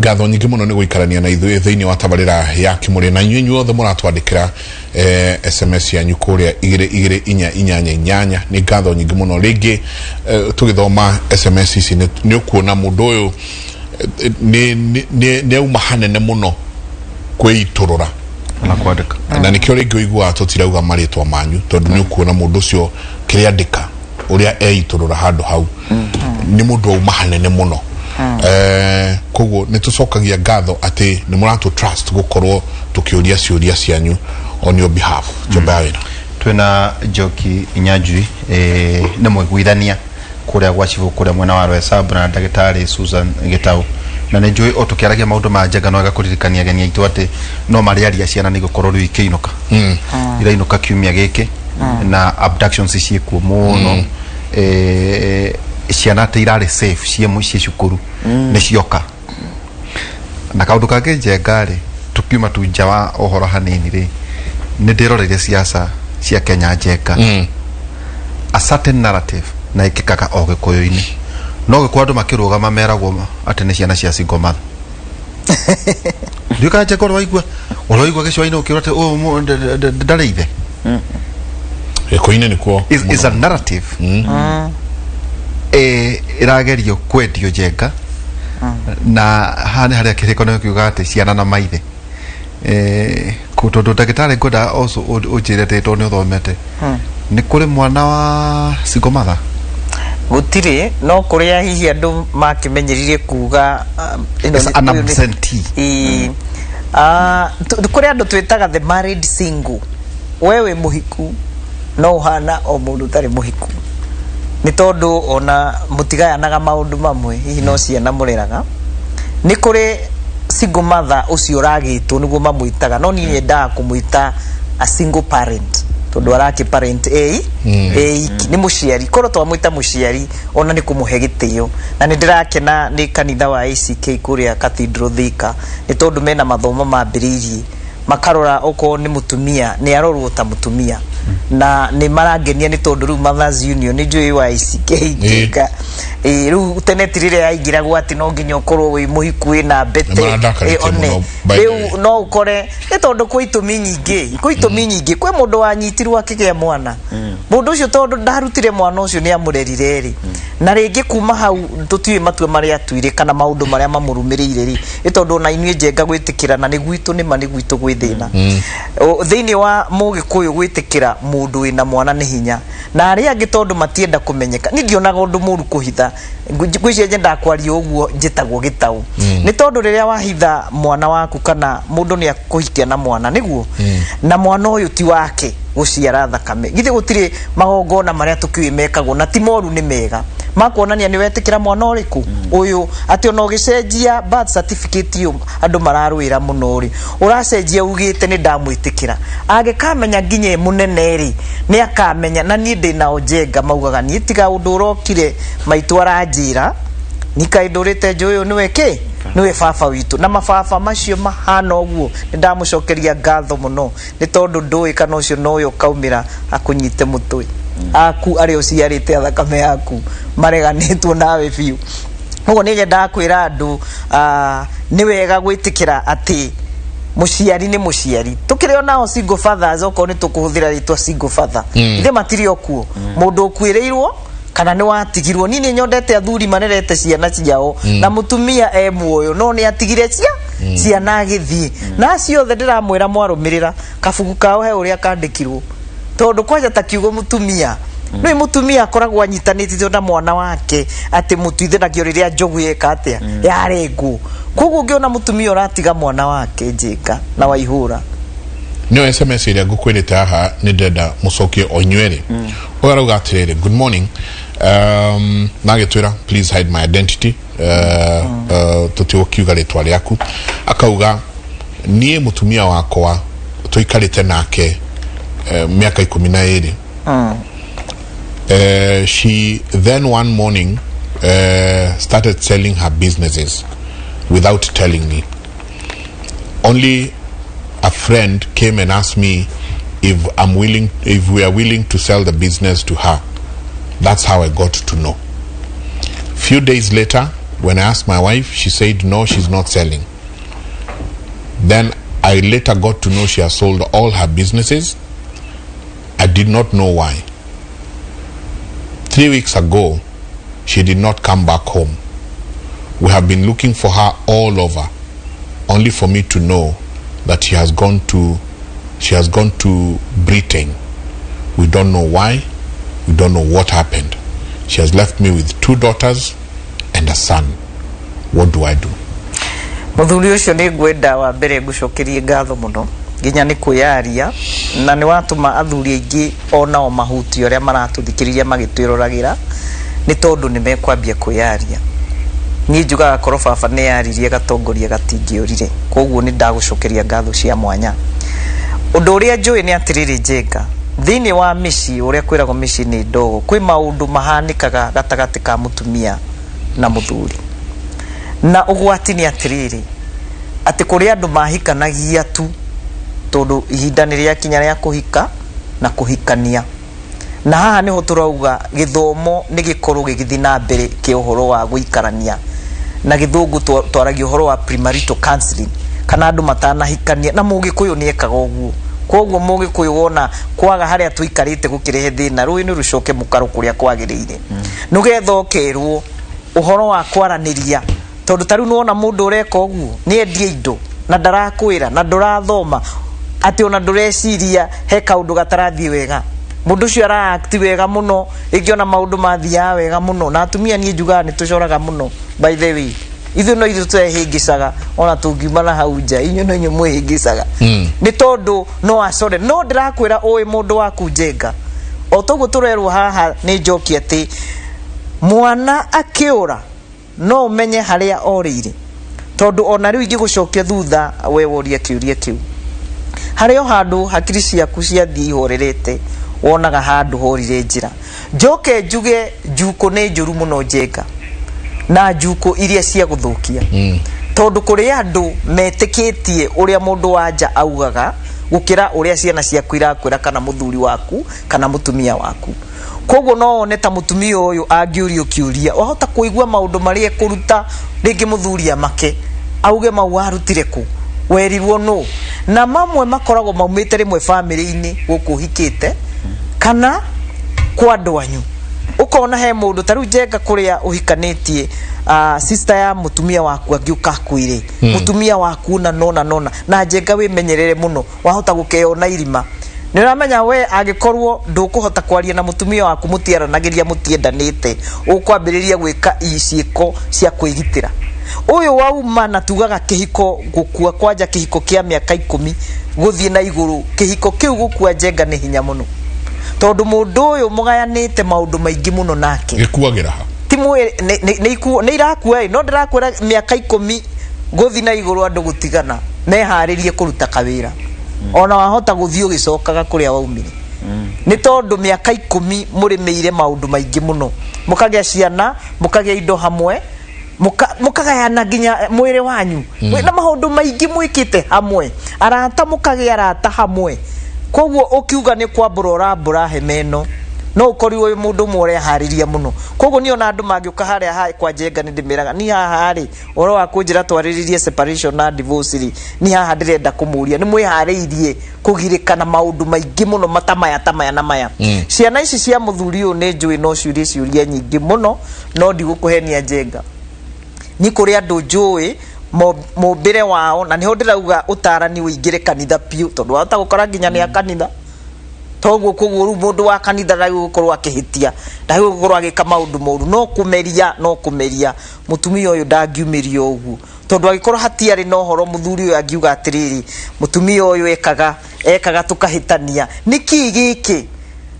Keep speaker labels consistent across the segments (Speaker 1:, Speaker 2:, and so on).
Speaker 1: ngatho nyingi muno ni guikarania na ithuĩ thĩinĩ wa tabarĩra ya Kimũrĩ na inyuĩ othe mũratwandĩkĩra SMS yanyu kũrĩa 22488 ni ngatho nyingi muno rĩngĩ tũgĩthoma SMS ici nĩ ũkuona mũndũ ũyũ nĩ uma hanene muno kwĩitũrũra
Speaker 2: na kwandĩka
Speaker 1: na nĩkĩo rĩngĩ ũiguaga tũtirauga marĩtwa manyu tondũ nĩ ũkuona mũndũ ũcio kĩrĩa andĩka ũrĩa eitũrũra handũ hau nĩ mũndũ uma hanene muno koguo nĩ tũcokagia ngatho atĩ nĩ mũratũ trust gũkorwo tũkĩũria ciũria cianyu on your behalf Jobawina
Speaker 2: twina Njoki Nyanjui nĩ mũiguithania kũrĩa gwacivu kũrĩa mwena wa Rwesab na ndagĩtarĩ Susan Gitau na nĩ njũĩ o tũkĩaragia maũndũ ma njega no agakũririkania ageni aitũ atĩ no marĩaria ciana nĩ gũkorwo rĩu ikĩinũka irainũka kiumia gĩkĩ na abductions ciĩkuo mũno ciana atĩ irarĩ safe ciĩ mũciĩ cukuru nĩ cioka na kaũndũ kangĩ njenga-rĩ tukiuma tu nja wa ũhoro hanini rĩ nĩ ndĩroreire siasa cia Kenya njenga a certain narrative na ikikaga o Gĩkũyũ-inĩ no gĩkwa andũ makĩrũgama meragwo atĩ nĩ ciana cia single mother ndio kaje korwo waigua gĩcũa-inĩ ũkĩrwo atĩ ndarĩ ithe
Speaker 1: Gĩkũyũ-inĩ nĩkuo
Speaker 2: is a narrative iragerio kwendio njenga na hane harĩa kĩrĩko nĩ kiuga atĩ ciana na maithe tondũ ndagĩtarĩ ngwenda also ũnjĩre atĩ tondũ nĩ ũthomete nĩ kũrĩ mwana wa single mother
Speaker 3: gutire no kuria hihi andu makimenyerire kuga
Speaker 2: an absentee
Speaker 3: kuria andu twitaga the married single wewe muhiku no uhana o mundu tari muhiku ni tondu ona mutigayanaga maundu mamwe hihi no ciana mureraga ni kuri single mother ucio ragitwo niguo mamuitaga no ni nyendaga kumuita a single parent tondu araki parent ni muciari koro twamuita muciari ona ni kumuhe gitio na ni ndirakena ni kanitha wa ACK kuria Cathedral Thika ni tondu mena mathomo mambiririe makarora oko ni mutumia ni arorwo ta mutumia na ni marangenia ni tondu ru Mothers Union ni njui wa ACK Thika ru tenetirire yaingiragwo ati no nginya ukorwo wi muhiku na bete one riu no ukore ni tondu kwa itumi nyingi kwe mundu wanyitirwo akigea mwana mundu ucio tondu ndarutire mwana ucio ni amurerire ri na ringi kuma hau tutiwe matue maria atuire kana maundu maria mamurumiriire ri ni tondu na inyue njenga gwitikira na ni gwitu ni mani gwitu gwithina thiini wa Mugikuyu gwitikira mundu wina mwana ni hinya na aria angi tondu matienda kumenyeka ni ndionaga undu muru kuhitha ngwicie njenda kwaria uguo njitagwo Gitau ni tondu riria wahitha mwana waku kana mundu ni akuhikia na mwana niguo na mwana uyu ti wake guciara thakame githe gutire magongona maria tukiwe mekagwo na ti moru ni mega makuonania ni wetikira mwana uriku uyu ati ono gicenjia birth certificate yo andu mararwira muno ri uracenjia ugite ni ndamwitikira agikamenya nginye munene ri ni akamenya na ni ndina ojenga maugaga ni tiga undu urokire maitu aranjira nikaindurite njuyu niwe ki niwe baba witu na mababa macio mahana uguo ndamucokeria ngatho muno ni tondu ndui kana ucio noyo kaumira akunyite mutwe aku ari uciarite thakame yaku mareganitwo nawe biu uguo ni nyenda kwira andu ni wega gwitikira ati muciari ni muciari tukire onao single fathers oko ni tukuhuthira ritwa single father ithe matirio kuo mundu ukwireirwo kana ni watigirwo nini nyondete athuri marerete ciana ciao na mutumia muoyo no ni atigire ciana githii na ciothe ndiramwira mwarumirira kabugu kao he uria kandikirwo tondu kwaja ta kiugo mutumia no mutumia akoragwo anyitanĩtio na mwana wake ati mutuithanagio riria njogu yeka atia yarengwo koguo ngiona mutumia uratiga mwana wake njika na waihura
Speaker 1: no SMS iria ngukwirite haha ni ndenda mucokie onywere urauga atiriri good morning nagitwira please hide my identity tutiokiuga ritwa riaku akauga nie mutumia wakwa tuikarite nake miaka 12 she then one morning started selling her businesses without telling me. Only a friend came and asked me if we are willing to sell the business to her. That's how I got to know. Few days later, When I asked my wife, she said no, she's not selling. Then I later got to know she has sold all her businesses. I did not know why. 3 weeks ago, she did not come back home. We have been looking for her all over, only for me to know that she has gone to Britain. We don't know why. We don't know what happened. She has left me with 2 daughters and a son. What do I do?
Speaker 3: Muthuri ucio ni ngwenda wa mbere ngucokerie ngatho muno nginya ni kuyaria na ni watuma athuri aingi ona o mahuti uria maratuthikiriria magitwirораgira ni tondu ni mekwambia kuyaria ni njugaga koro baba ni yaririe gatongoria gatingiurire koguo ni ndagucokeria ngatho cia mwanya undu uria njui ni atiriri Njenga thini wa mici uria kwiragwo mici ni ndogo kwi maundu mahanikaga gatagati ka mutumia na muthuri na ugwati ni atiriri ati kuri andu mahikanagia tu tondu ihinda ni ria kinya ria kuhika na kuhikania na haha niho turauga githomo ni gikorwo gigithii na mbere ki uhoro wa guikarania na githungu twaragia uhoro wa premarital counseling kana andu matanahikania na mugikuyu ni ekaga uguo koguo mugikuyu wona kwaga haria tuikarite gukirehe thina rui ni rucoke mukaru kuria kwagirire nugetha okerwo uhoro wa kwaraniria tondu taru nuona mundu ureka uguo ni endie indo na ndarakwira na ndurathoma ati ona ndureciria he kaundu gatarathie wega mundu ucio ara act wega muno ingiona maundu mathia wega muno na atumia ni njuga ni tucoraga muno by the way ithu no ithu twehingicaga ona tungiumana hau nja inyu no inyu mwihingicaga ni tondu no acore no ndirakwira oi mundu waku Njenga o toguo turerwo haha ni njoki ati mwana akiura no umenye haria orire tondu ona riu ingigucokia thutha we worie kiuria kiu hario handu hakiri ciaku ciathii ihorerete wonaga handu horire njira njoke njuge njuko ni njuru muno Njenga na njuko iria cia guthukia tondu kuri andu metikitie uria mundu wanja augaga gukira uria ciana ciaku irakwira kana muthuri waku kana mutumia waku koguo no one ta mutumia uyu angiurio kiuria wahota kuigua maundu maria kuruta ringi muthuri amake auge mau arutire ku werirwo no na mamwe makoragwo maumite rimwe family-ini guku hikite kana kwa andu anyu ukona he mundu taru Njenga kuria uhikanitie sister ya mutumia waku angiuka kwire mutumia waku na nona na Njenga we menyerere muno wahota gukeona irima ni ramenya we agikorwo ndukuhota kwaria na mutumia waku mutiaranagiria mutiendanite ukwambiriria gwika iciiko cia kwigitira uyu wauma na tugaga kihiko gukua kwanja kihiko kia miaka 10 guthie na iguru kihiko kiu gukua Njenga ni hinya muno tondu mundu uyu mugayanite maundu maingi muno nake
Speaker 1: gikuagira ha
Speaker 3: timu ni irakua no ndirakwira miaka 10 guthie na iguru andu gutigana meharirie kuruta kawira ona wahota guthie ugicokaga kuria waumire ni tondu miaka 10 muri meire maundu maingi muno mukagia ciana mukagia indo hamwe mukagayana ginya mwire wanyu na maundu maingi mwikite hamwe arata mukagia arata hamwe koguo ukiuga ni kwambura urambura hemeno no ukori uyu mundu mwore hariria muno koguo ni ona andu magiuka haria hai kwa Njenga ni ndimiraga ni haha ri oro wa kunjira twariririe separation na divorce ri ni haha ndirenda kumuria ni mwihariirie kugirikana maundu maingi muno matamaya na maya ciana ici cia muthuri uyu ni njui no ciuria nyingi muno no ndigukuhenia Njenga ni kuri andu njui mombire wao na niho ndirauga utarani uingire kanitha piu tondu wahota gukora nginya ni akanitha toguo koguo ru mundu wa kanitha ndagä gukorwo akihitia ndagä gukorwo agika maundu moru no kumeria mutumia uyu ndangiumirio uguo tondu agikorwo hatiari no horo muthuri uyu angiuga atiriri mutumia uyu ekaga tukahitania niki giki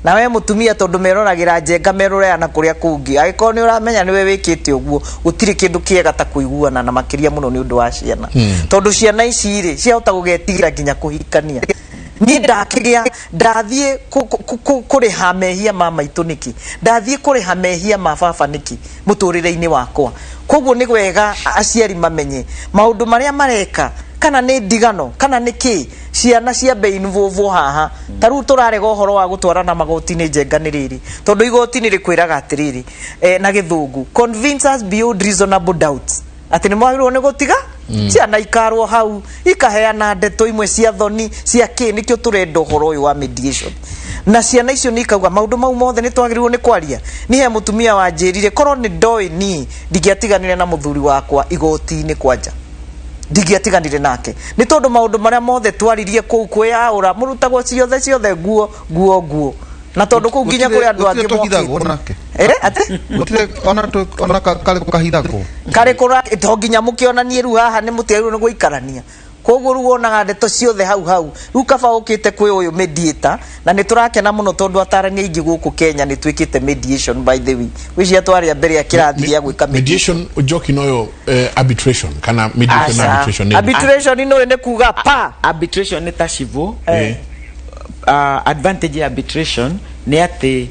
Speaker 3: na we mutumia tondu meroragira Njenga meroreana kuria kungi agikorwo ni uramenya ni we wikite uguo gutiri kindu kiega ta kuiguana na makiria muno ni undu wa ciana tondu ciana ici ri ciahota gugetigira nginya kuhikania ni ndakigia ndathie kuriha mehia mama itu niki ndathie kuriha mehia ma baba niki muturire-ini wakwa koguo ni gwega aciari mamenye maundu maria mareka kana ni ndigano kana niki ciana cia bei nuvo haha taru turarega uhoro wa gutwarana magoti-ini njenganiriri tondu igoti-ini rikwiraga atiriri na githungu convince us beyond reasonable doubts ati ni mwagirwo ni gutiga ciana ikarwo hau ikaheana ndeto imwe cia thoni cia ki nikio turenda uhoro uyu wa mediation na ciana icio ni ikauga maundu mau mothe ni twagirwo ni kwaria ni he mutumia wa njirire korwo ni ndoi ni ndigiatiganire na muthuri wakwa igoti-ini kwanja ndigiatiganire nake ni tondu maundu maria mothe twaririe kuu kwiaura murutagwo ciothe nguo na tondu kuu nginya kuri andu angi
Speaker 2: mokite
Speaker 3: ati
Speaker 2: gutire ona kale kahithako
Speaker 3: kare kura to nginya mukionanie ru haha ni mutiairwo ni guikarania koguo ru wonaga ndeto ciothe hau ru kaba ukite kwi uyu mediator na ni turakena muno tondu atarania ingi guku Kenya ni twikite mediation by the way wicia twari mbere ya kirathi ya gwika
Speaker 1: mediation ujoki noyo arbitration kana mediation
Speaker 3: arbitration ino ne kuga pa
Speaker 4: arbitration ni ta civil advantage ya arbitration ni ati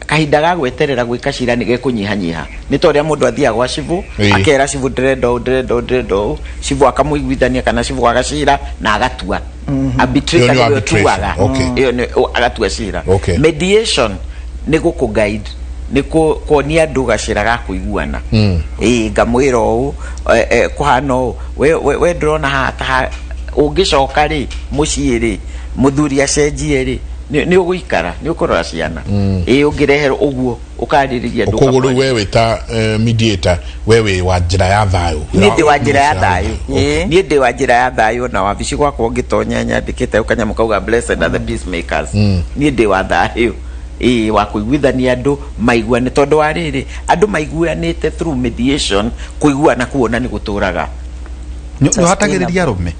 Speaker 4: kahinda ga gweterera gwika cira ni gekunyihanyiha ni to ria mundu athia gwa civil akera civil dredo civil akamuiguithania kana civil agacira na agatua arbitration ni tuaga iyo ni agatua cira mediation ni guku guide ni kuonia andu gacira ga kuiguana ngamwira u kuhano we ndrona hata ungicoka ri mucii ri muthuri acenjie ri ni uguikara ni ukorora ciana ungireherwo uguo ukaririria nduka
Speaker 1: kuguru wewe ta mediator wewe wa njira ya thayu
Speaker 4: ni ndi wa njira ya thayu ni ndi wa njira ya thayu na wabici gwakwa ngitonya nyandikite ukanyama kauga blessed are the peacemakers ni ndi wa thayu wa kuiguithania andu maiguane tondu wa riri andu maiguanite through mediation kuiguana kuona ni guturaga
Speaker 2: no hatagiriria rume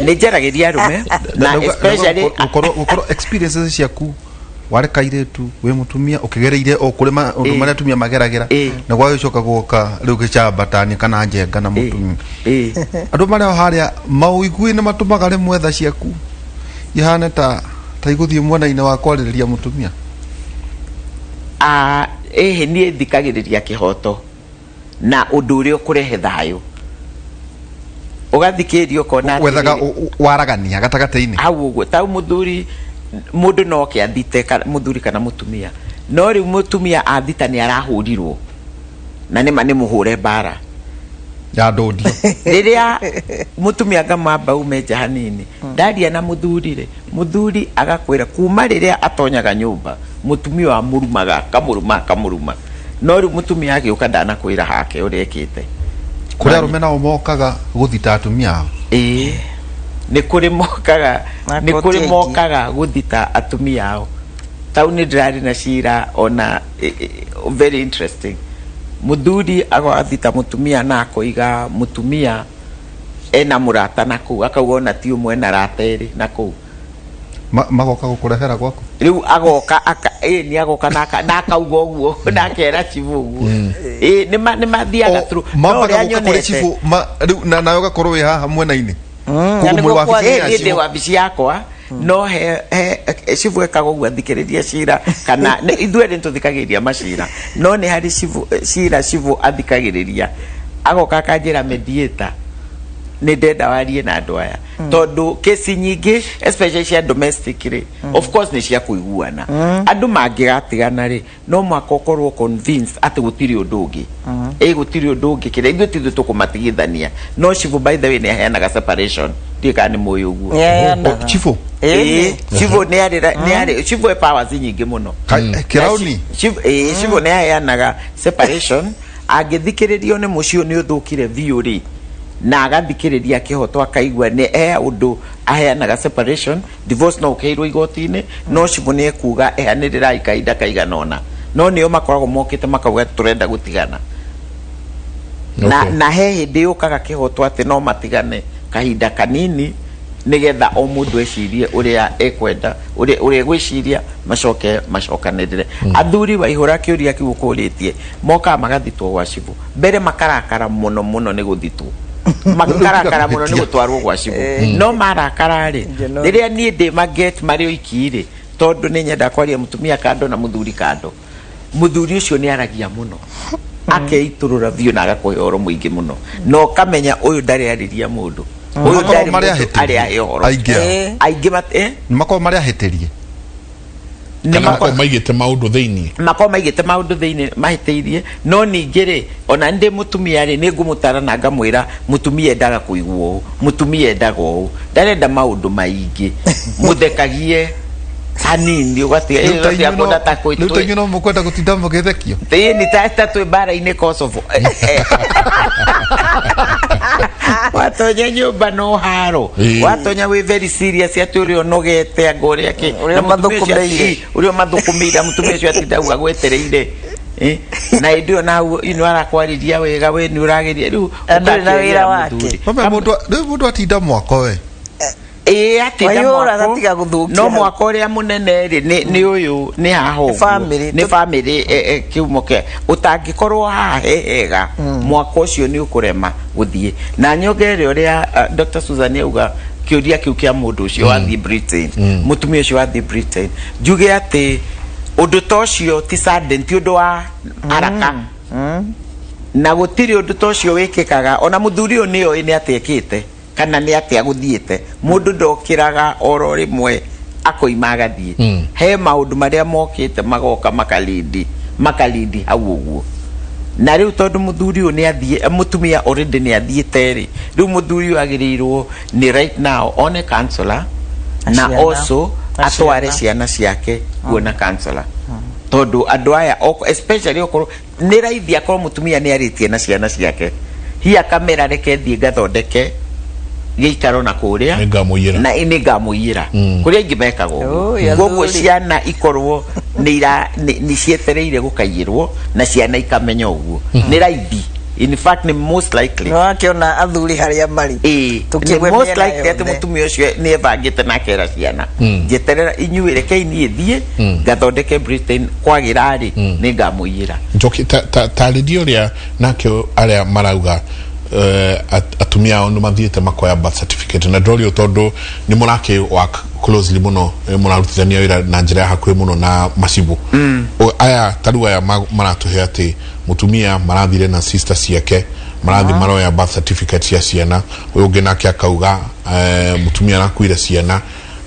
Speaker 4: ni njaragiria rume na especially
Speaker 2: ukoro experiences ciaku ware kairetu we mutumia ukigereire o kurima undu maria tumia mageragera na gwa gicoka guka riu gicambatani kana njenga na mutumia andu maria haria mauigui ni matumaga rimwe tha ciaku ihane ta iguthie mwena-ini wa kwaririria mutumia
Speaker 4: ni thikagiriria kihoto na undu uria ukurehe thayu ugathikirio kona
Speaker 2: wethaga waragania gatagate-ini
Speaker 4: hau uguo ta muthuri mundu no kiathite muthuri kana mutumia no riu mutumia athita ni arahurirwo na ni muhure bara
Speaker 2: ya ndodio
Speaker 4: riria mutumia ngamamba umeja hanini ndaria na muthuri agakwira kuma riria atonyaga nyumba mutumia wa murumaga kamuruma no riu mutumia agiuka ndana kwira hake urekite
Speaker 2: kuri arume nao mokaga guthita atumia
Speaker 4: ni kuri mokaga guthita atumia ao tau ni ndirari na cira ona very interesting muthuri agathita mutumia na akoiga mutumia ena murata na kuu akauga ona ti umwe na rateri na kuu
Speaker 2: magoka gukurehera gwaku
Speaker 4: riu agoka ni agoka na akauga uguo na kera civu uguo ni mathiaga through
Speaker 2: no ria nyonete civu riu na nayo gakorwo wi haha mwena-ini
Speaker 4: ndi wabici yakwa no he civu ekaga uguo athikiriria cira kana ithuĩ nĩ tũthikagĩrĩria macira no nĩ harĩ civu athikagĩrĩria agoka akanjĩra mediator nĩ ndenda warie na andũ aya tondu kesi nyingĩ especially cia domestic ri of course nĩ cia kuiguana andũ mangĩgatigana ri no mwaka ũkorwo convinced atĩ gũtirĩ ũndũ ũngĩ gũtirĩ ũndũ ũngĩ kĩrĩa ithuĩ tithuĩ tũkũmatigithania no civu by the way nĩ aheanaga separation ndiĩ kana nĩ mũĩ ũguo
Speaker 2: civu
Speaker 4: civu nĩ civu powers nyingĩ mũno
Speaker 2: kĩrauni
Speaker 4: civu nĩ aheanaga separation angĩthikĩrĩrio nĩ mũciĩ nĩ ũthũkire biũ ri na agathikiriria kihoto akaigua ni undu aheanaga separation divorce no ukeirwo igoti-ini no civu ni ekuga ehanirira ikaida kaiganona no nio makoragwo mokite makauga turenda gutigana na he hindi yukaga kihoto ati no matigane kahinda kanini nigetha o mundu ecirie uria ekwenda uria gwiciria macokanirire athuri waihura kiuria kiu kuritie moka magathitwo gwa civu mbere makarakara muno ni guthitwo makarakara muno ni gutwarwo gwa civu no marakara ri riria nie ndi maget mari oikire tondu ni nyenda kwaria mutumia kando na muthuri kando muthuri ucio ni aragia muno akeiturura biu na agakuhe oro muingi muno no kamenya uyu ndari ariria mundu Uyu ndari ari ayoro aingĩ
Speaker 2: makoro maria hĩtĩrie
Speaker 1: makoro maigĩte maũndũ thĩinĩ
Speaker 4: mahĩtĩirie no ningĩ rĩ ona ndĩ mũtumia rĩ nĩ ngũmũtara na ngamwĩra mũtumia endaga kũigwo mũtumia endaga ũũ ndarenda maũndũ maingĩ mũthekagie hanini ũgatiga kũnda ta kũitũ
Speaker 2: rĩu no mũkwenda gũtinda mũgĩthekio
Speaker 4: ni ta twĩ mbara-inĩ Kosovo watonya nyũmba no haro watonya wĩ very serious atĩ ũrĩa ũnogete anga ũrĩa kĩ ũrĩa mathũkũmĩire mũtumia ũcio atindauga gwetereire na ndio na ino arakwarĩria wega we nĩ ũrageria rĩu
Speaker 3: ndari na wĩra wake
Speaker 2: mũndũ atinda mwako we
Speaker 4: atinda mwako no mwako ũrĩa mũnene rĩ nĩ ũyũ nĩ haho nĩ family kiumo kĩa ũtangĩkorwo haha hega mwako ũcio nĩ ũkũrema gũthiĩ na nyongere ũrĩa Dr. Susan auga kĩũria kĩu kĩa mũndũ ũcio wathiĩ Britain mũtumia ũcio wathiĩ Britain njuge atĩ ũndũ ta ũcio ti sudden ti ũndũ wa haraka na gũtirĩ ũndũ ta ũcio wĩkĩkaga ona mũthuri ũyũ nĩoĩ nĩ atĩ ekĩte kana nĩ atĩ agũthiĩte mũndũ ndokĩraga oro rĩmwe akoima agathiĩ he maũndũ marĩa mokĩte magoka makalindi hau ũguo na rĩu tondũ mũthuri ũyũ nĩ athiĩ mũtumia already nĩ athiĩte rĩ rĩu mũthuri ũyũ agĩrĩirwo nĩ right now one counselor na also atware ciana ciake kuona counselor tondũ andũ aya especially okorwo nĩ raithi akorwo mũtumia nĩ arĩtie na ciana ciake hiya kamera reke thiĩ gathondeke gĩikaro na kũrĩa na nĩ ngamũiyĩra kũrĩa ingĩ mekaga ũguo ciana ikorwo nĩ cietereire gũkaiyĩrwo na ciana ikamenya ũguo nĩ raithi in fact ni most likely
Speaker 3: no akiona athuri harĩa marĩ
Speaker 4: most likely atĩ mũtumia ũcio nĩ ebangĩte na kera ciana njeterera inyuĩ rekei niĩ thiĩ ngathondeke Britain kwagĩra rĩ nĩ ngamũiyĩra
Speaker 1: njoki tarĩria ũrĩa nake arĩa marauga atumia ao nĩ mathiĩte makoya birth certificate na ndũrio tondũ nĩ mũrake work closely mũno mũrarutithania wĩra na njĩra ya hakuhĩ mũno na macibu aya tarĩu aya maratũhe atĩ mũtumia marathire na sister ciake marathi maroya birth certificate cia ciana ũyũ ũngĩ nake akauga mũtumia arakuire ciana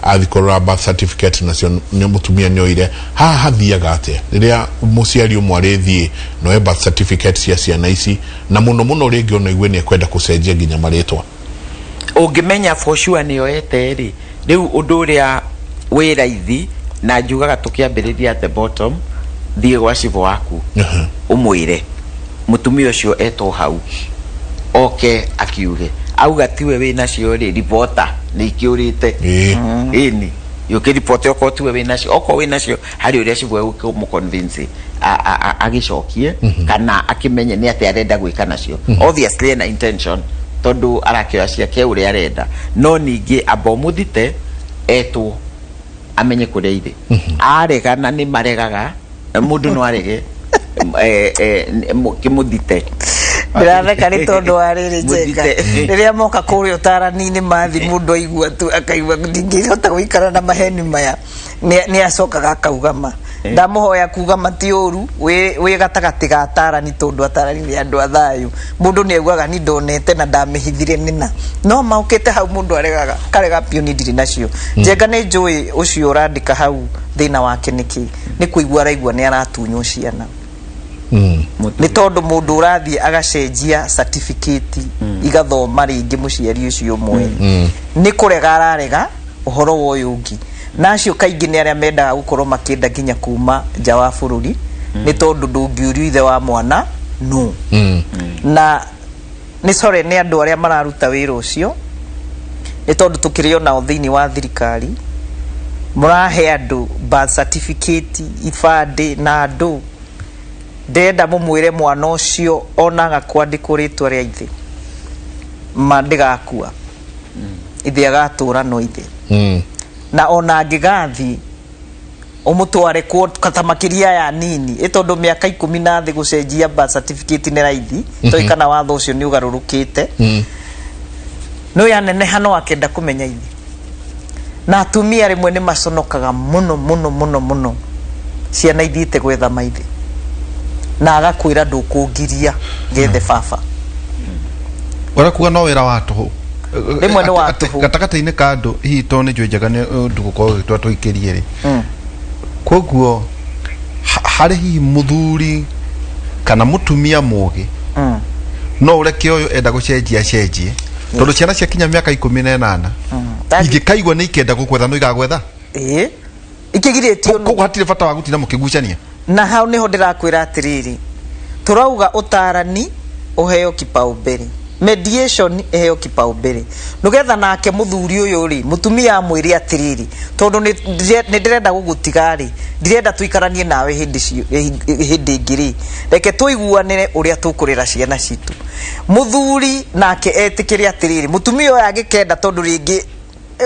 Speaker 1: athi korora birth certificate nacio nĩ mũtumia nĩoire haha hathiaga atĩa rĩrĩa mũciari ũmwe arĩthiĩ noe birth certificate cia ciana ici na mũno rĩngĩ ona igue nĩ ekwenda gũcenjia nginya marĩtwa
Speaker 4: ũngĩmenya for sure nĩoete rĩ rĩu ũndũ ũrĩa wĩ raithi na njugaga tũkĩambĩrĩria at the bottom thiĩ gwa cibũ waku ũmwĩre mũtumia ũcio etwo hau oke akiuge auga tiwe wĩnacio rĩ reporter nĩ ikĩũrĩte ĩni yũkĩ reporter okorwo tiwe wĩnacio okorwo wĩnacio harĩ ũrĩa cibũ mũconvince agĩcokie kana akĩmenye nĩ atĩ arenda gwĩka nacio obviously ena intention tondũ arakĩoya ciake ũrĩa arenda no ningĩ amba ũmũthite etwo amenye kũrĩa irĩ aregana nĩ maregaga mũndũ no arege kĩmũthite
Speaker 3: ndĩratheka nĩ tondũ wa rĩrĩ njeka rĩrĩa moka kũrĩa ũtarani-inĩ mathi mũndũ aigua tu akaigua ndingĩhota gũikara na maheni maya nĩ acokaga akaugama ndamũhoya kugama ti ũru wĩ gatagatĩ ga atarani tondũ atarani nĩ andũ a thayũ mũndũ nĩ aiguaga nĩ ndonete na ndamĩhithire nĩna no maũkĩte hau mũndũ aregaga karega piũ nĩ ndirĩ nacio njenga nĩ njũĩ ũcio ũrandĩka hau thĩna wake nĩkĩ nĩ kũigua araigua nĩ aratunywo ciana nĩ tondũ mũndũ ũrathiĩ agacenjia certificate igathoma rĩngĩ mũciari ũcio ũmwe nĩ kũrega ararega ũhoro wa ũyũ ũngĩ nacio kaingĩ nĩ arĩa mendaga gũkorwo makĩenda nginya kuma nja wa bũrũri nĩ tondũ ndũngĩũrio ithe wa mwana no na nĩ sorry nĩ andũ arĩa mararuta wĩra ũcio nĩ tondũ tũkĩrĩ onao thĩinĩ wa thirikari mũrahe andũ birth certificate ibandĩ na andũ ndenda mũmwĩre mwana ũcio onaga kwandĩkwo rĩtwa rĩa ithe mandĩgakua ithe agatũra no ithe na ona angĩgathi ũmũtware kata makĩria ya nini tondũ mĩaka 10 na thĩ gũcenjia birth certificate nĩ raithi tondũ kana watho ũcio nĩ ũgarũrũkĩte no yaneneha no akenda kũmenya ithe na atumia rĩmwe nĩ maconokaga mũno ciana ithiĩte gwetha maithe na agakwĩra ndũkũngiria gethe baba
Speaker 2: warakuga no wĩra wa tũhũ
Speaker 3: rimwe ni watu
Speaker 2: gatakata-inĩ ka andũ hihi to nĩ njũĩ njega nĩ ũndũ gũkorwo gĩtwa tũikĩrie rĩ koguo harĩ hihi mũthuri kana mũtumia mũgĩ no ũreke ũyũ enda gũcenjie tondũ ciana ciakinya mĩaka 18 ingĩkaigua nĩ ikenda gũkwetha no igagwetha
Speaker 3: ikigirĩtio
Speaker 2: koguo hatirĩ bata wa gũtinda mũkĩgucania
Speaker 3: na hau niho ndĩrakwĩra atĩrĩrĩ turauga ũtarani ũheo kipaumbele mediation eheo kipaumbele nugetha nake muthuri uyu ri mutumia amwire atiriri tondu ni ndirenda gugutiga ri ndirenda tuikaranie nawe hindi ngiri reke tuiguanire uria tukurira ciana citu muthuri nake etikire atiriri mutumia uyu agikenda tondu ringi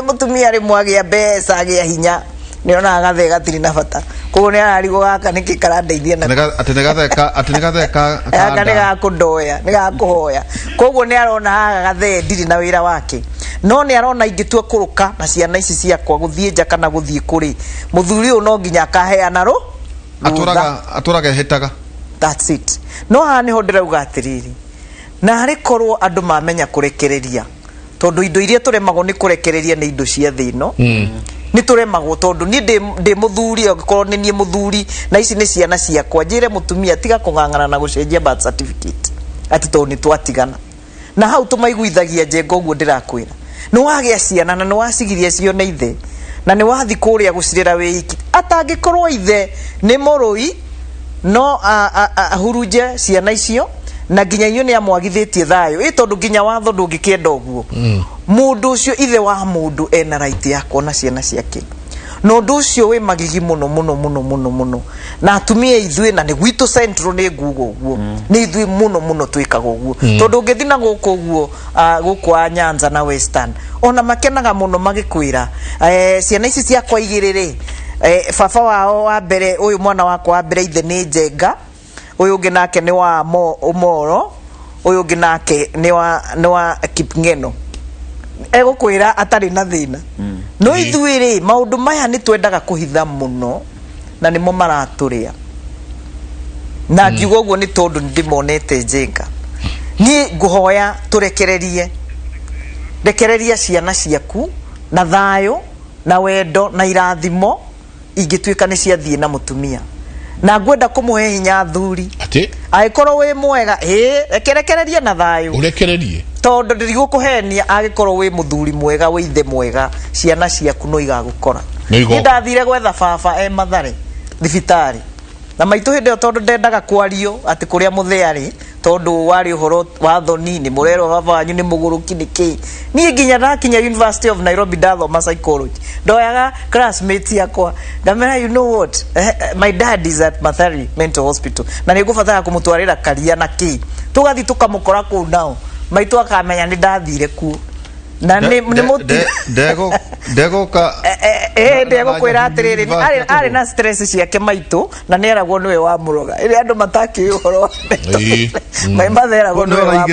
Speaker 3: mutumia ri mwagia mbeca agia hinya niona agathe gatiri na bata koguo ni ararigo gaka niki karandeithia na
Speaker 2: atinigatheka
Speaker 3: nega kundoya nega kuhoya koguo ni arona agathe ndiri na wira wake no ni arona ingitua kuruka na ciana ici ciakwa guthie nja kana guthie kuri muthuri uyu no nginya akaheana ro
Speaker 2: aturaga hetaga
Speaker 3: that's it no ha ni ho ndirauga atiriri na ari korwo andu mamenya kurekereria tondu indo iria turemagwo ni kurekereria ni indo cia thino ni turemagwo tondu ni ndi muthuri okorwo ni nie muthuri na ici ni ciana ciakwa njire mutumia tiga kungangana na gucenjia birth certificate ati to ni twatigana na hau tumaiguithagia njengo uguo ndirakwira ni wagia ciana na ni wacigirie cio na ithe na ni wathi kuria gucirira wiki atangikorwo ithe ni moroi no ahuruje ciana icio na ginya iyo ni amwagithitie thayo tondu ginya watho ndungikienda uguo mundu ucio ithe wa mundu ena right ya kuona ciana ciake no ndu ucio we magigi muno na atumia ithwe na ni gwitu central ni ngugo uguo ni ithwe muno twikaga uguo tondu ngithina guku uguo guku a Nyanza na Western ona makenaga muno magikwira ciana ici ciakwa igiriri baba wao wa mbere uyu mwana wakwa wa mbere ithe ni Njenga uyu ungi nake ni wa Umoro uyu ungi nake ni wa Kipngeno egukwira atari na thina no ithuiri maundu maya ni twendaga kuhitha muno na nimo maraturia na ngiugo guo ni tondu ndimonete Njenga ni nguhoya turekererie ciana ciaku na thayo na wendo na irathimo ingituika ni ciathie na mutumia na ngwenda kumuhe hinya thuri
Speaker 1: ati
Speaker 3: aikorwo wi mwega rekerekererie na thayo
Speaker 1: urekererie
Speaker 3: tondu ndirigukuhenia agikorwo wi muthuri mwega wi ithe mwega ciana ciaku no igagukora ndathire gwetha baba mathare thibitari na maitu hindi tondu ndendaga kwario ati kuria mutheari tondu wari uhoro wa thoni ni murero baba wanyu ni muguruki niki ni nginya ndakinya University of Nairobi ndathoma psychology ndoyaga classmates yakwa ndamera you know what my dad is at Mathari Mental Hospital na nigubatara kumutwarira karia na ki tugathi tukamukora ku nao maitu akamenya ni ndathire ku na ni ndego kwira atiriri ari na stress ciake maitu na ni eragwo niwe wa muroga iri andu mataki uhoro mai matheragwo niwe wa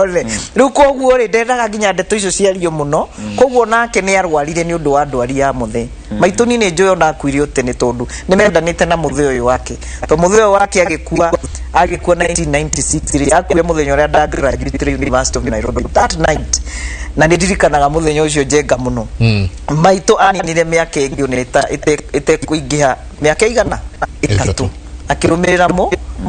Speaker 3: ole riu koguo ri ndendaga nginya ndeto icio ciario muno koguo nake ni arwarire ni undu wa ndwari ya muthe maitu ni njui ona akuire utene tondu ni mendanite na muthe uyu wake to muthe uyu wake agikua 1996 akuire muthenya uria nda graduate University of Nairobi that night na ndirikanaga muthenya ucio Njenga muno maitu aninire miaka ingi uneta ite kuingiha miaka igana 3 akirumirira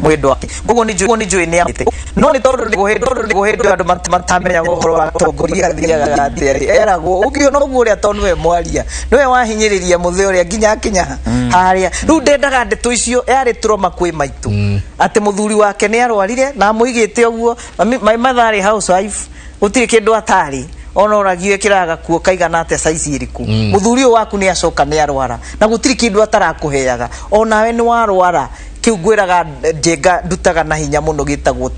Speaker 3: mwendo wake koguo ni njui ni amite no ni tondu ni guhindu andu matamenya uhoro wa tongoria thiaga atiri eragwo ukiona uguo uria tondu we mwaria niwe wahinyiriria muthe uria nginya akinya haria riu ndendaga ndeto icio yari turoma kwi maitu ati muthuri wake ni arwarire na muigite uguo my mother housewife utiri kindu atari ona uragio kiraga kuo kaigana ate saizi iriku muthuri waku ni acoka ni arwara na gutiri kindu atarakuheaga ona we ni warwara kiu gwiraga Njenga ndutaga na hinya muno gitagwo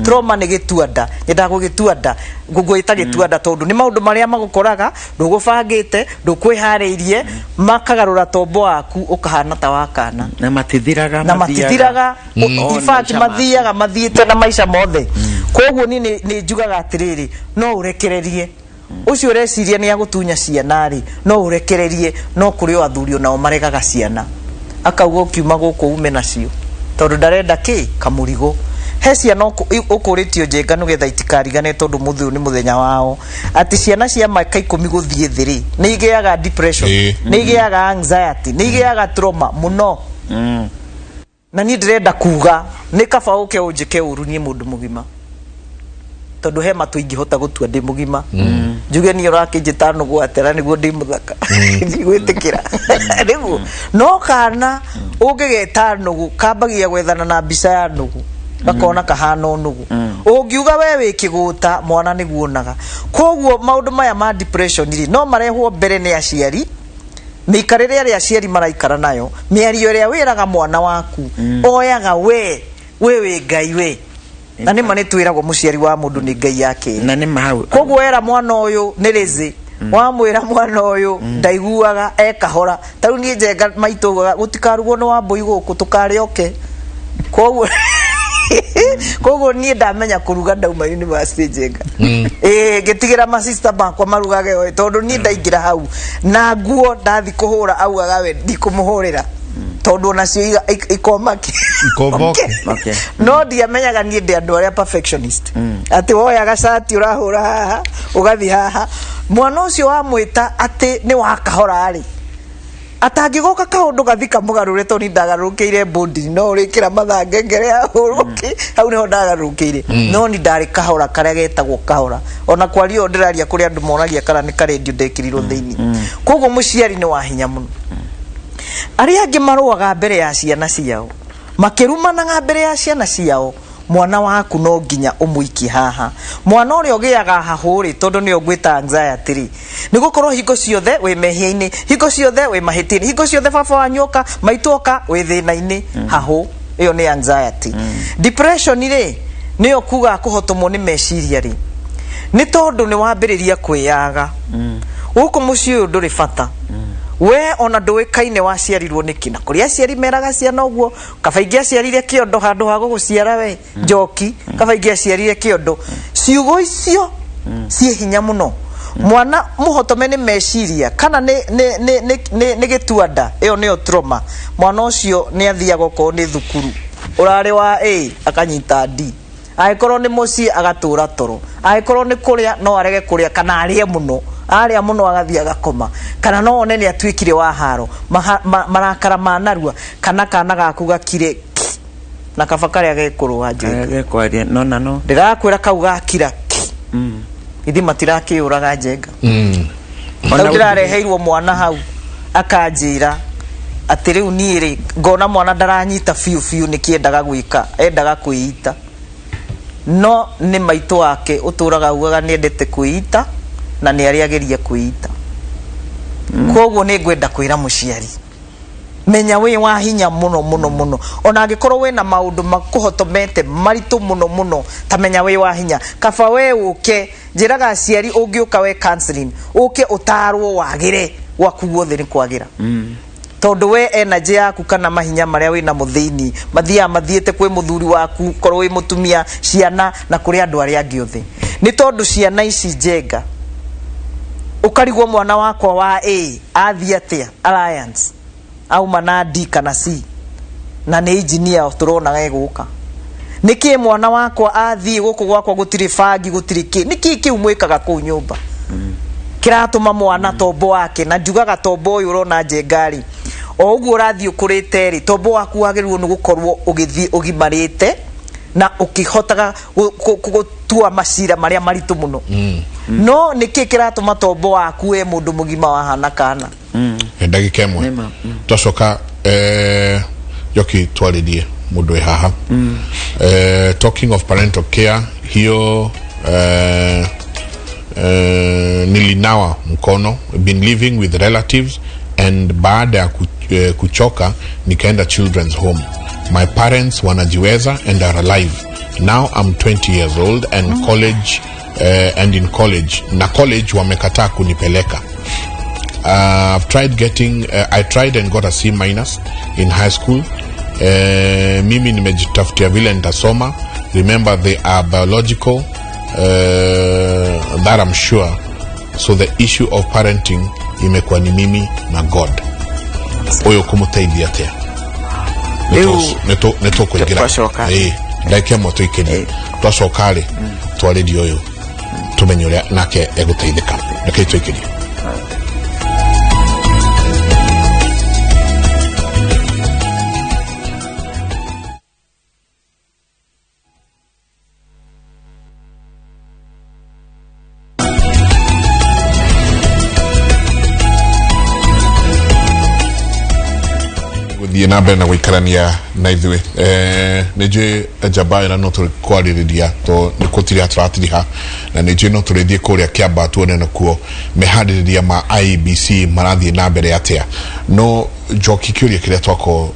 Speaker 3: trauma ni gituanda nyendaga gituanda gugwita gituanda tondu ni maundu maria magukoraga ndugubangite ndukwihariirie makagarura tombo waku ukahana ta wakana
Speaker 4: na matithiraga
Speaker 3: in fact mathiaga mathiite na maisha mothe koguo ni njugaga atiriri no urekererie ucio ureciria ni agutunya ciana ri no urekererie no kuri o athuri nao maregaga ciana akaugo kiuma guku ume nacio tondu ndarenda ki kamurigo he ciana ũkũrĩtio njenga nĩgetha itikarigane tondũ mũthĩ nĩ mũthenya wao atĩ ciana cia mĩaka 10 gũthiĩ thĩ rĩ nĩ igĩaga depression nĩ igĩaga anxiety nĩ igĩaga trauma mũno na niĩ ndĩrenda kuga nĩ kaba ũke ũnjĩke ũru niĩ mũndũ mũgima tondu he matu ingihota gutua ndi mugima njuge ni urakĩnjĩta nũgũ atera nĩguo ndi muthaka gwĩtĩkĩra nĩguo no kana ũngĩgeta nũgũ kambagia gwethana na mbica ya nũgũ gakona kahana nũgũ ũngiuga we wĩ kĩgũta mwana nĩguo onaga koguo maũndũ maya ma depression ri no marehwo mbere nĩ aciari mĩikarĩre ĩrĩa aciari maraikara nayo mĩario ĩrĩa wĩraga mwana waku oyaga we wĩ ngai we na nĩ mane twĩragwo mũciari wa mũndũ nĩ ngai yake
Speaker 4: na nĩ mahau
Speaker 3: koguo era mwana ũyũ nĩ rĩzĩ wamwĩra mwana ũyũ ndaiguaga ekahora tarĩu niĩ njenga maitũ gũtikarugwo nĩ wambũi gũkũ tũkarĩoke koguo niĩ ndamenya kũruga ndauma university njenga ngĩtigĩra ma sister bakwa marugage tondũ niĩ ndaingĩra hau na nguo ndathi kũhũra augaga we ndikũmũhũrĩra tondu onacio ikomake no ndiamenyaga niĩ ndĩ andũ arĩa perfectionist atĩ woyaga cati ũrahũra haha ũgathi haha mwana ũcio wamwĩta atĩ nĩ wakahora rĩ atangĩgoka kaũndũ gathi kamũgarũre tondũ ndagarũrũkĩire bodi no ũrĩkĩra mathaa ngengere ya hũrũki hau nĩho ndagarũrũkĩire no ni ndarĩ kahora karĩa getagwo kahora ona kwario ndĩraria kũrĩ andũ monagia kana nĩ karendio ndekĩrirwo thĩinĩ koguo mũciari nĩ wa hinya mũno arĩa angĩ marũaga mbere ya ciana ciao makĩrumanaga mbere ya ciana ciao mwana waku no nginya ũmũikie haha mwana ũrĩa ũgĩaga hahũrĩ tondũ nĩ ũgwĩta anxiety rĩ nĩ gũkorwo hingo ciothe wĩ mehia-inĩ hingo ciothe wĩ mahĩtia-inĩ hingo ciothe baba wanyoka maitũoka wĩ thĩna-inĩ hahũ ĩyo nĩ anxiety depression rĩ nĩyo kuga kũhotomwo nĩ meciria rĩ nĩ tondũ nĩ wambĩrĩria kwĩyaga gũkũ mũciĩ ũyũ ndũrĩ bata we ona ndũĩkaine waciarirwo nĩkĩ na kũrĩa aciari meraga ciana ũguo kabaingĩ aciarire kĩondo handũ ha gũgũciara we njoki kabaingĩ aciarire kĩondo ciugo icio ciĩ hinya mũno mwana mũhotome nĩ meciria kana nĩ gĩtuanda ĩyo nĩyo trauma mwana ũcio nĩ athiaga okorwo nĩ thukuru ũrarĩ wa A akanyita D agĩkorwo nĩ mũciĩ agatũra toro agĩkorwo nĩ kũrĩa no arege kũrĩa kana arĩe mũno arĩa mũno agathiĩ agakoma kana no one nĩ atuĩkire wa haro marakara manarua kana kana gaku gakire na kaba karĩa gekũrũa
Speaker 4: gekwaria no
Speaker 3: ndĩrakwĩra kau gakira ithi matirakĩũraga njenga ona ndĩrareheirwo mwana hau akanjĩra atĩ rĩu niĩ rĩ ngona mwana ndaranyita biũ nĩkĩendaga gwĩka endaga kwĩita no nĩ maitũ wake ũtũraga ugaga nĩendete kwĩita na nĩ arĩa ageria kwĩita koguo nĩ ngwenda kwĩra mũciari menya wĩ wa hinya mũno ona angĩkorwo wĩ na maũndũ makũhotomete maritũ mũno ta menya wĩ wa hinya kaba we ũke njĩraga aciari ũngĩũka we counseling ũke ũtarwo wagĩre gwaku guothe nĩ kwagĩra tondu we energy yaku kana mahinya maria wĩ na mũthĩinĩ mathiĩte kwĩ mũthuri waku korwo wĩ mũtumia ciana na kũrĩ andũ arĩa angĩ othe nĩ tondu ciana ici njenga ukarigwo mwana wakwa wa A athiĩ atĩa alliance auma na D kana C na nĩ engineer tũronaga egũka nĩkĩ mwana wakwa athiĩ gũkũ gwakwa gũtirĩ bangi gũtirĩ kĩ nĩkĩ kĩu mwĩkaga kũu nyũmba kĩratũma mwana tombo wake na njugaga tombo ũyũ ũrona njengari o ũguo ũrathiĩ ũkũrĩte rĩ tombo waku wagĩrĩirwo nĩ gũkorwo ũgĩthiĩ ũgimarĩte na ũkĩhotaga gũtua macira marĩa maritũ mũno no nĩkĩ kĩratũma tombo waku we mũndũ mũgima wahana kana
Speaker 1: ndagĩka ĩmwe twacoka joki twarĩrie mũndũ haha talking of parental care hiyo nilinawa mkono been living with relatives and baada ya kuchoka nikaenda children's home. My parents wanajiweza and are alive. Now I'm 20 years old and college and in college. Na college wamekataa kunipeleka. I've tried getting I tried and got a C- in high school. Mimi nimejitafutia vile nitasoma. Remember they are biological that I'm sure. So the issue of parenting imekuwa ni mimi na God. Oyo kumutaidia tea. Neto kuingira. ndake mo twikeni twacoka ri twaririo uyu tumenye uria nake eguteithika ndake twikeni na mbere na gũikarania na ithuĩ nĩ njũĩ njamba ĩra no tũkwarĩrĩria to nĩ kũtiri atũratiriha na nĩ njũĩ no tũrĩthiĩ kũrĩa Kĩamba tuone nakuo meharĩrĩria ma IEBC marathiĩ na mbere atĩa no njoki kĩũria kĩrĩa twako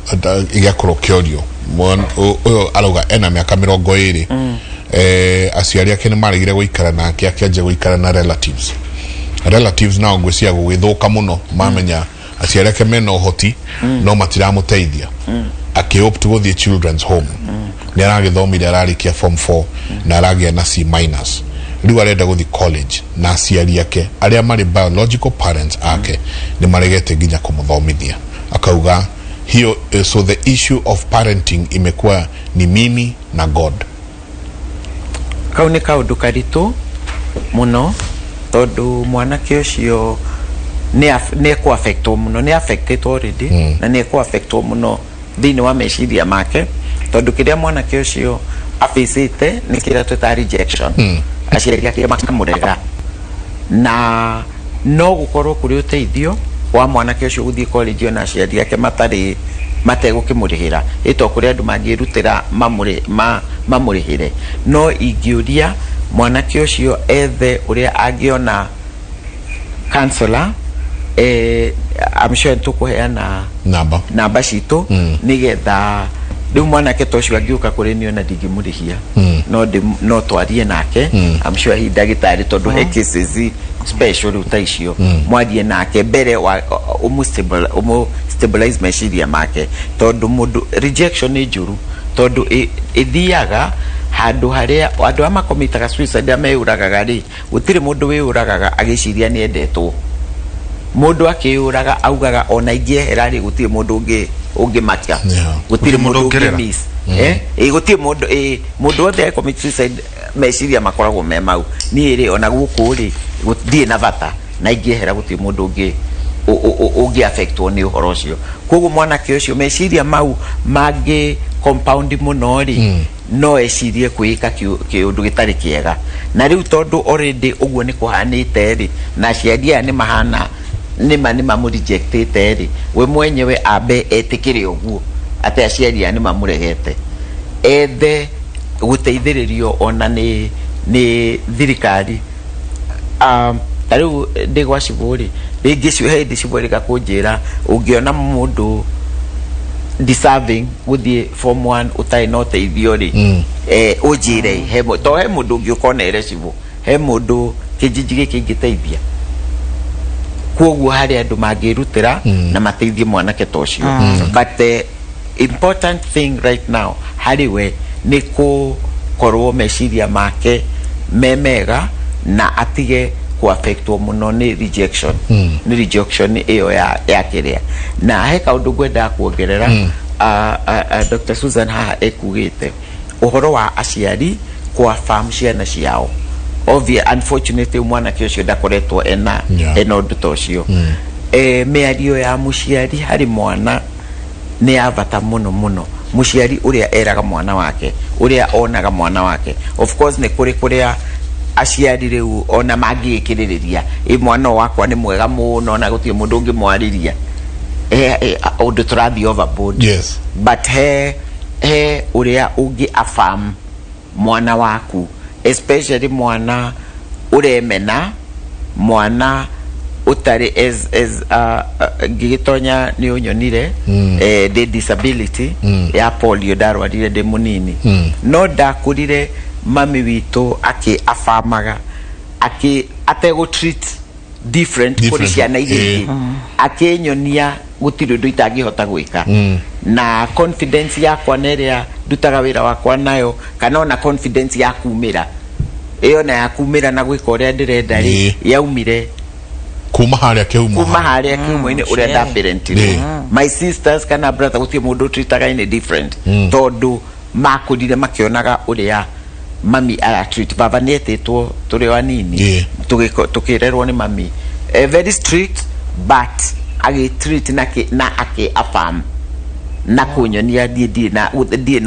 Speaker 1: gĩakorwo kĩorio ũyũ arauga ena mĩaka 20 aciari ake nĩ maregire gũikara nake akĩanjia gũikara na relatives nao ngwĩciria gũgĩthũka mũno mamenya aciari ake mena ũhoti no matiramũteithia akĩopt gũthiĩ children's home nĩ aragĩthomire ararĩkia form 4 na aragĩa na C-, rĩu arenda gũthiĩ college na aciari ake arĩa marĩ biological parents ake nĩ maregete nginya kũmũthomithia akauga hiyo so the issue of parenting imekuwa ni mimi na God
Speaker 4: kau nĩ kaũndũ karitũ mũno tondũ mwanake ũcio ne ko affecto muno ne affected already na ne ko affecto muno thini wa meciria make tondu kiria mwanake ucio afisite ni kira tweta rejection aciari ake makamurega na no gukorwo kuri uteithio wa mwanake ucio guthii college na aciari ake mategukimurihira ito kuri andu mangirutira mamurihire no ingiuria mwanake ucio ethe uria angiona counselor I'm sure tukuheana namba citu nigetha riu mwanake tocio angiuka kuri niyo na ndingimurihia no twarie nake I'm sure he ndagitari tondu he cases special utaicio mwadie nake mbere wa stabilize meciria make tondu mundu rejection ni njuru tondu ithiaga handu haria andu amakomitaga suicide ameuragaga ri gutire mundu wiuragaga agiciria ni endetwo mundu akiuraga augaga ona ingehera ri gutire mundu ungi makia gutire mundu ungi miss gutire mundu othe commit suicide meciria makoragwo me mau ni ri ona guku ri guthie na vata na ingehera gutire mundu ungi affectwo ni uhoro ucio koguo mwanake ucio meciria mau mangi compound muno ri no ecirie kuika kiundu gitari kiega na riu tondu already uguo ni kuhanite ri na ciadia ni mahana nima mu rejectete ri we mwenyewe abe etikire uguo ate aciari ni mamuregete ethe guteithiririo ona ni thirikari tariu ndigwa ciburi ringi cio hindi ciburika kunjira ungiona mundu deserving guthie form 1 utai no teithio ri ujire he mundu ngiukonere cibu he mundu kijiji giki ngiteithia koguo hari andu mangirutira na mateithie mwanake tocio but the important thing right now hari we ni korwo meciria make memega na atige ku affectwo muno ni rejection iyo ya kiria na he kaundu gwenda kuongerera Dr. Susan ha ekugite uhoro wa aciari kwa farm ciana ciao unfortunately mwanake ucio ndakoretwo ena undu tocio meario ya muciari hari mwana ni avata muno muciari uria eraga mwana wake uria onaga mwana wake of course ni kuria aciari riu ona mangikiririria mwana wakwa ni mwega muno na gutie mundu ungi mwariria undu turathi overboard
Speaker 1: yes
Speaker 4: but he uria ungi affirm mwana waku especially mwana uremena mwana utari as gigitonya ni unyonire the disability ya polio darwarire de munini no ndakurire mami witu afamaga atego treat different kuri ciana iria akenyonia gutire ndu itangihota gwika na confidence yakwa neria ndutaga wira wakwa nayo kana ona confidence ya kumira iyo na ya kumira na gwika uria ndirenda ri yaumire
Speaker 1: kuma haria kiumo-ini
Speaker 4: uria da parent my sisters kana brother gutie mundu treataga in different tondu makurire makionaga uria mami ara treat baba nietitwo turi wanini tukirerwo ni mami very strict but agi treat na ake affirm na kunyonia die na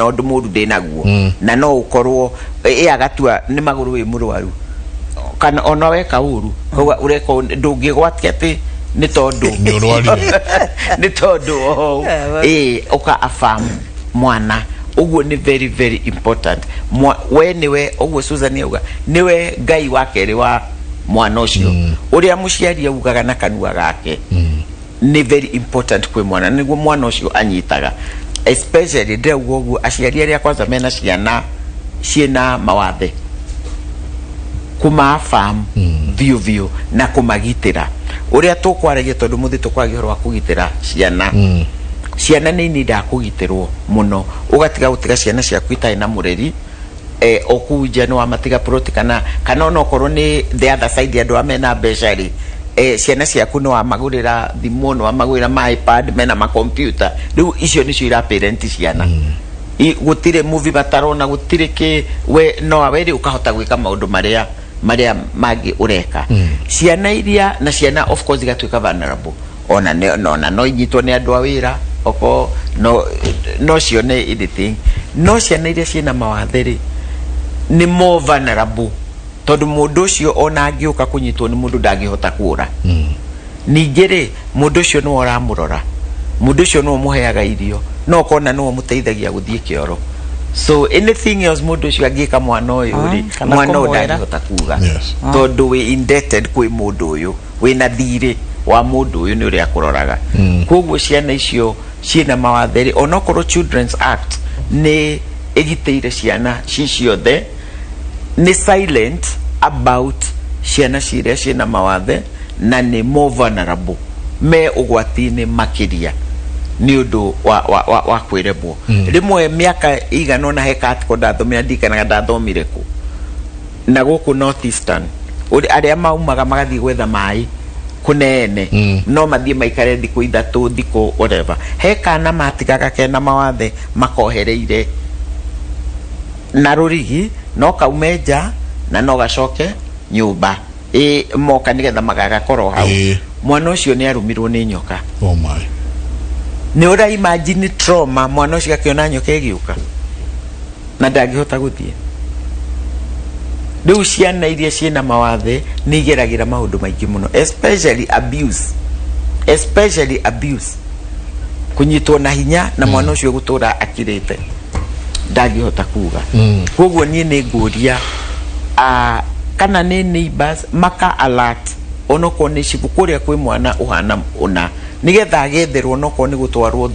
Speaker 4: undu mundu de naguo na no ukorwo agatua ni maguru wi murwaru kana ona weka uru koguo ureko ndungigwatia ati ni tondu ni tondu uka affirm mwana uguo ni very very important we niwe uguo Susan yuga niwe ngai wake ri wa mwana ucio uria muciari augaga na kanua gake ni very important kwe mwana niguo mwana ucio anyitaga especially ndauga uguo aciari aria kwanza mena ciana mawathe kuma farm view na kumagitira uria tukwaragia tondu muthi tukwaragia wa kugitira ciana ni nida kugitirwo muno ugatiga gutiga ciana ciaku itai na mureri okuja no amatiga proti kana no korwo ni the other side andu amena becari ciana ciaku no amagurira thimu no amagurira ma iPad mena ma computer riu icio nicio ira parent ciana gutire movie batarona gutire ki we no aweri ukahota gwika maundu maria magi ureka ciana iria na ciana of course igatuika vulnerable ona no inyitwo ni andu awira oko no cione anything no ciana iria ciena mawatheri ni more vulnerable tondu mundu ucio ona angiuka kunyitwo ni mundu ndangihota kuura ningere mundu ucio no aramurora mundu ucio no muheaga irio no kona no muteithagia guthie kioro so anything else mundu ucio angika mwana uyu ri mwana ndangihota kuuga tondu we indebted kwi mundu uyu wina thiri wa mundu uyu ni uria kuroraga koguo ciana icio ciena mawatheri onokorwo Children's Act ni egiteire ciana ciothe ni silent about ciana ciria ciena mawathe na ni more vulnerable me ugwati-ini makiria ni undu wa kwirebwo rimwe miaka igano na heka ko ndathomira ndikanaga ndathomire ku na guku North Eastern aria maumaga magathi gwetha mai kunene no mathie maikare thiku ithatu thiku whatever heka na matigaga kena mawathe makohereire na rurigi no kaumeja na no gacoke nyumba moka nigetha magaga koro hau mwana ucio ni arumirwo ni nyoka
Speaker 1: oh my
Speaker 4: ni ura imagine trauma mwana ucio akiona nyoka igiuka na ndangihota guthie riu ciana iria ciena mawathe ni igeragira maundu maingi muno especially abuse kunyitwo na hinya na mwana ucio gutura akirite ndangihota kuga koguo nie ni nguria kana ni neighbors maka alert onoko ni cibukuria kwi mwana uhana una nigetha agetherwo noko ni gutwarwo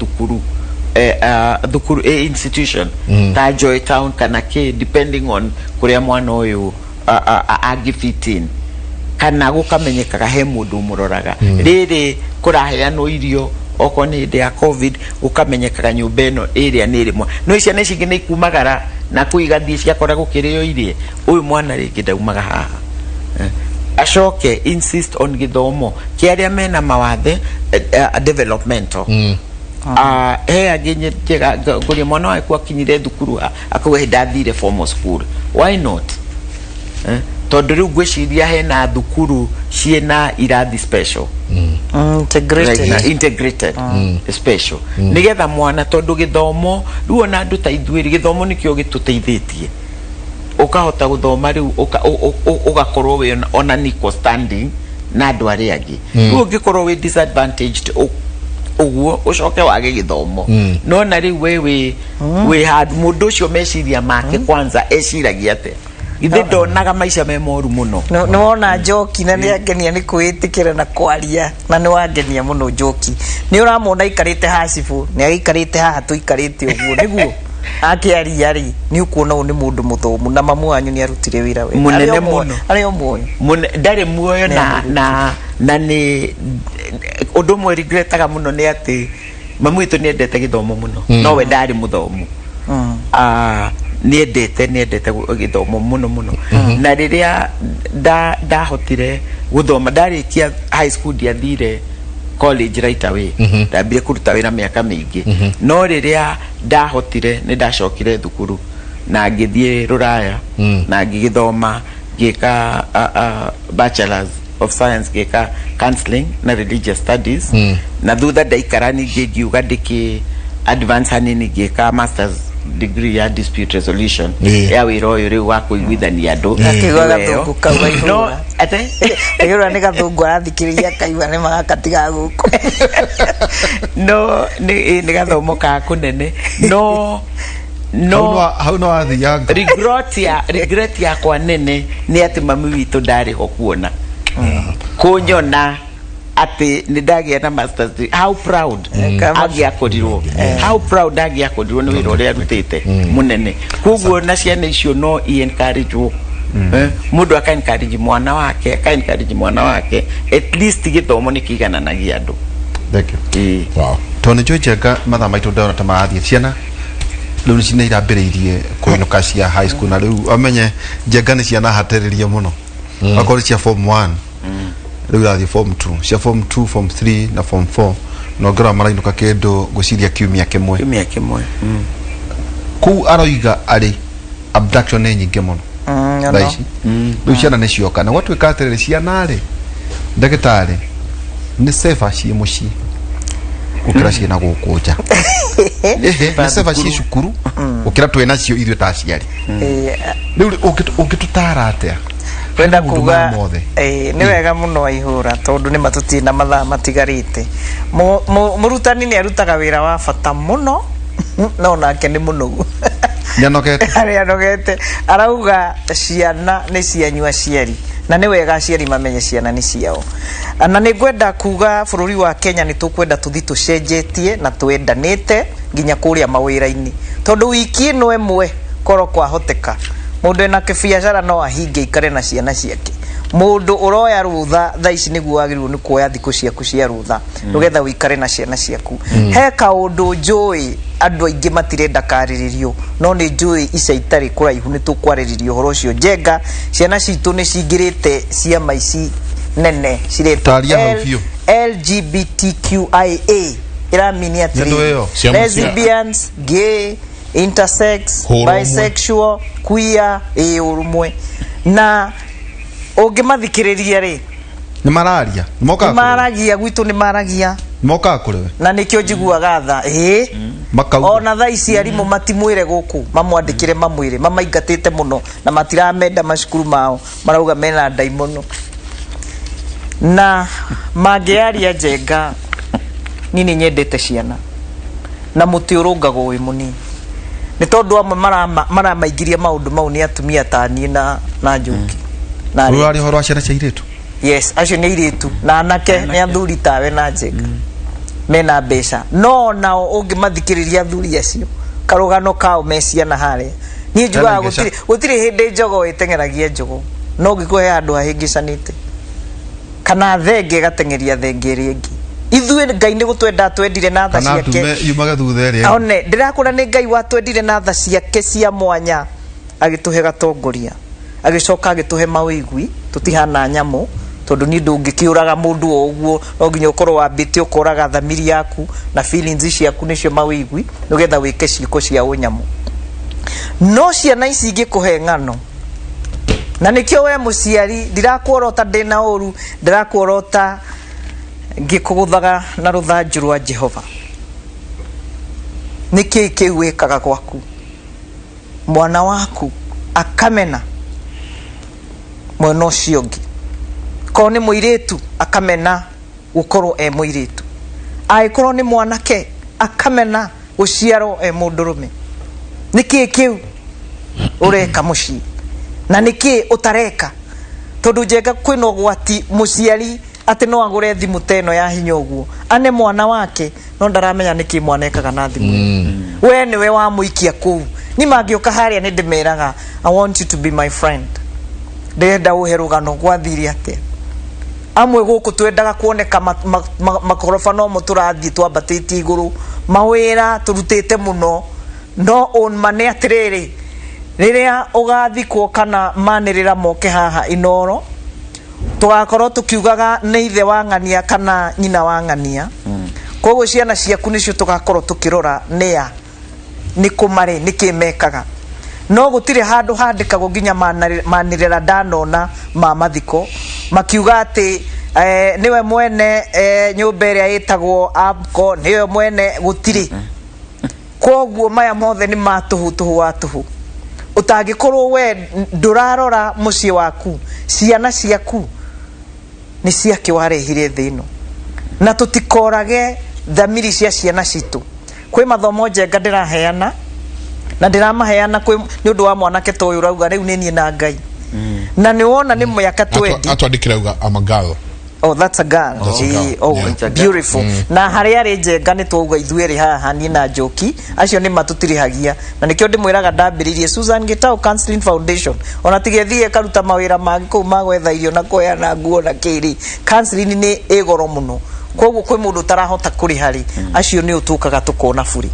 Speaker 4: thukuru institution ta Joy Town kana ke depending on kuria mwana uyu agifitin kana gukamenyekaga he mundu muroraga riri kuraheanwo irio oko ni ya covid ukamenyekaga nyumba ino area ni rimwe no ciana ici ngi ni kumagara na kuigathie ciakora gukirio irie uyu mwana ringi ndaumaga haha acoke insist on githomo kiaria mena mawathe developmental he agenye nguria mwana waku akinyire thukuru akuwe ndathire formal school why not tondu riu gwiciria hena thukuru ciena irathi special integrated special nigetha mwana tondu githomo riu ona andu ta ithuiri githomo nikio gituteithitie ukahota guthoma riu ugakorwo we ona niko standing na andu aria angi riu ungikorwo we disadvantaged uguo ucoke wage githomo no na riu we had mundu ucio meciria make kwanza eciragia ate ithe ndonaga maica me moru muno
Speaker 3: no wona Njoki na ni angenia ni kwitikira na kwaria na ni wangenia muno Njoki ni uramona ikarite hasifu ni agikarite haha tuikarite uguo niguo akiaria ri ni ukuona ni mundu muthomu na mamu wanyu ni arutire wira we
Speaker 4: munene muno
Speaker 3: ari omuoyo
Speaker 4: ndari muoyo na ni undu mwe regretaga muno ni ati mamu itu ni endete githomo muno no we ndari muthomu niendete githomo muno na riria ndahotire guthoma ndarikia high school ndiathire college right away ndambire kuruta wĩra mĩaka mĩingĩ no rĩrĩa ndahotire nĩ ndacokire thukuru na ngĩthiĩ Rũraya na ngĩgĩthoma ngĩka bachelors of science ngĩka counseling na religious studies na thutha ndaikara ningĩ ngiuga ndĩkĩ advance hanini ngĩka masters degree ya dispute resolution ya wĩra ũyũ rĩu wa kũiguithania andũ
Speaker 3: akĩgwa gathũngũ kauga ihũra
Speaker 4: no ate
Speaker 3: ihũra nĩ gathũngũ arathikĩrĩria kaigua nĩ magakatiga gũkũ
Speaker 4: no nĩ gathomo ka kũnene no
Speaker 2: hau no athianga
Speaker 4: regret yakwa nene nĩ atĩ mami witũ ndarĩ ho kuona kũnyona ati nĩndagĩa na masters how proud agĩakorirwo how proud agĩakorirwo nĩ wĩra ũrĩa arutĩte mũnene koguo na ciana icio no encourage mũndũ aka encourage mwana wake at least gĩthomo nĩ kĩigananagia andũ.
Speaker 2: Thank you. Wow. Tone Njenga mathaa maitũ ndona ta marathiĩ ciana rĩu nĩ irambĩrĩirie kũinũka cia high school na rĩu amenye Njenga nĩ ciana hatĩrĩrie mũno akorwo cia form 1 rĩu irathiĩ form 2 cia form 2 form 3 na form 4 no ngora marainũka kĩndũ gwĩciria kiumia kĩmwe kũu aroiga arĩ abduction nĩ nyingĩ mũno rĩu ciana nĩ cioka na gwatuĩka atĩrĩrĩ ciana rĩ ndagĩtarĩ nĩ safe ciĩ mũciĩ gũkĩra ciana gũkũ nja nĩ safe ciĩ cukuru gũkĩra twĩna cio ithuĩ ta aciari rĩu ũngĩtũtara atĩa
Speaker 3: kwenda kuga nĩ wega mũno Ihũra tondũ nĩ matutie na mathaa matigarĩte mũrutani nĩ arutaga wĩra wa bata mũno no nake nĩ mũnogu nĩanogete arauga ciana nĩ cianyua aciari na nĩ wega aciari mamenye ciana nĩ ciao na nĩ ngwenda kuga bũrũri wa Kenya nĩ tũkwenda tũthi tũcenjetie na twendanĩte nginya kũrĩa mawĩra-inĩ tondũ wiki ĩno ĩmwe koro kwahoteka mũndũ ena kĩbiacara no ahinge ikare na ciana ciake mũndũ ũroya rũtha thaa ici nĩguo wagĩrĩirwo nĩ kuoya thikũ ciaku cia rũtha nĩgetha ũikare na ciana ciaku he kaũndũ njũĩ andũ aingĩ matirenda karĩrĩrio no nĩ njũĩ ica itarĩ kũraihu nĩ tũkwarĩrĩrio ũhoro ũcio Njenga ciana citũ nĩ cingĩrĩte ciama ici nene ciretwo LGBTQIA iramini atĩrĩ lesbians, gay, intersex, bisexual, queer, urumwe na ũngĩmathikĩrĩria rĩ
Speaker 2: nĩ mararia
Speaker 3: maragia gwitũ nĩ maragia
Speaker 2: moka kũrĩwe
Speaker 3: na nĩkĩo njiguaga tha ona thaa ici arimũ matimwĩre gũkũ mamwandĩkĩre mamwĩre mamaingatĩte mũno na matiramenda macukuru mao marauga mena ndaimono na mangĩaria Njenga niĩ nĩ nyendete ciana na mũtĩ ũrũngagwo wĩ mũnini nĩ tondũ amwe maramaingĩria maũndũ mau nĩ atumia ta niĩ na Njoki
Speaker 2: na rũrarĩ horo ciana cia irĩtu
Speaker 3: yes acio nĩ irĩtu na anake nĩ athuri tawe na Njenga mena mbeca no nao ũngĩmathikĩrĩria athuri acio karũgano kao me ciana harĩa niĩ njugaga gũtirĩ hĩndĩ njogo ĩteng'eragia njogo no ngĩkũhe handũ hahĩngĩcanĩte kana thenge gateng'eria thenge ĩrĩa ĩngĩ ithuĩ Ngai nĩ gũtwenda twendire na tha ciake
Speaker 2: yumaga thutha ĩrĩa
Speaker 3: one ndĩrakũra nĩ Ngai watwendire na tha ciake cia mwanya agĩtũhe gatongoria agĩcoka agĩtũhe mawĩigwi tũtihana nyamũ tondũ nĩ ndũngĩkĩũraga mũndũ o ũguo no nginya ũkorwo wambĩte ũkoraga thamiri yaku na feelings ciaku nĩcio mawĩigwi nĩgetha wĩke ciĩko cia ũnyamũ no ciana ici ingĩkũhe ng'ano na nĩkĩo we mũciari ndirakuorota ndĩna ũru ndirakuorota ngĩkũgũthaga na rũthanju rwa Jehova nĩkĩĩ kĩu wĩkaga gwaku mwana waku akamena mwena ũcio ũngĩ korwo nĩ mũirĩtu akamena gũkorwo e mũirĩtu angĩkorwo nĩ mwanake akamena gũciarwo e mũndũrũme nĩkĩĩ kĩu ũreka mũciĩ na nĩkĩĩ ũtareka tondũ Njenga kwĩna ũgwati mũciari atĩ no agũre thimũ teno ya hinya ũguo ane mwana wake no ndaramenya nĩkĩĩ mwana ekaga na thimũ we nĩwe wa mũikia kũu ni mangĩũka harĩa nĩ ndĩmeraga I want you to be my friend ndĩrenda ũhe rũgano gwathire atĩa amwe gũkũ twendaga kuoneka makoroba no mũtũrathiĩ twambatĩtie igũrũ mawĩra tũrutĩte mũno no mane atĩrĩrĩ rĩrĩa ũgathikwo kana manĩrĩra moke haha Inoro tugakorwo tukiugaga nĩ ithe wa ng'ania kana nyina wa ng'ania koguo ciana ciaku nicio tugakorwo tukirora nĩa nĩ kũmarĩ nĩ kĩmekaga no gũtirĩ handũ handĩkagwo nginya manĩrĩra ndanona ma mathiko makiuga atĩ niwe mwene nyũmba ĩrĩa ĩtagwo abco niwe mwene gũtirĩ koguo maya mothe nĩ matũhũ wa tũhũ utangĩkorwo we ndũrarora mũciĩ waku ciana ciaku nĩ ciake warehire thĩ ĩno na tũtikorage thamiri cia ciana citũ kwĩ mathomo njenga ndĩraheana na ndĩramaheana kwĩ nĩ ũndũ wa mwanake ta ũyũ urauga rĩu nĩ niĩ na Ngai na nĩ wona nĩ mũyaka twendi
Speaker 1: atwandĩkĩra uga I'm a girl.
Speaker 3: Oh, that's a girl. Beautiful. Na harĩa rĩ njenga nĩ twauga ithuĩ haha niĩ na Njoki acio nĩ matutirihagia na nĩkĩo ndĩmwĩraga ndambĩrĩirie Susan Gitau Counseling Foundation ona tigethie karuta mawĩra mangĩ kũu magwetha irio na kũheana nguo na kĩrĩ counseling nĩ ĩgoro mũno koguo kwĩ mũndũ ũtarahota kũrĩha rĩ acio nĩ ũtũkaga tũkona buri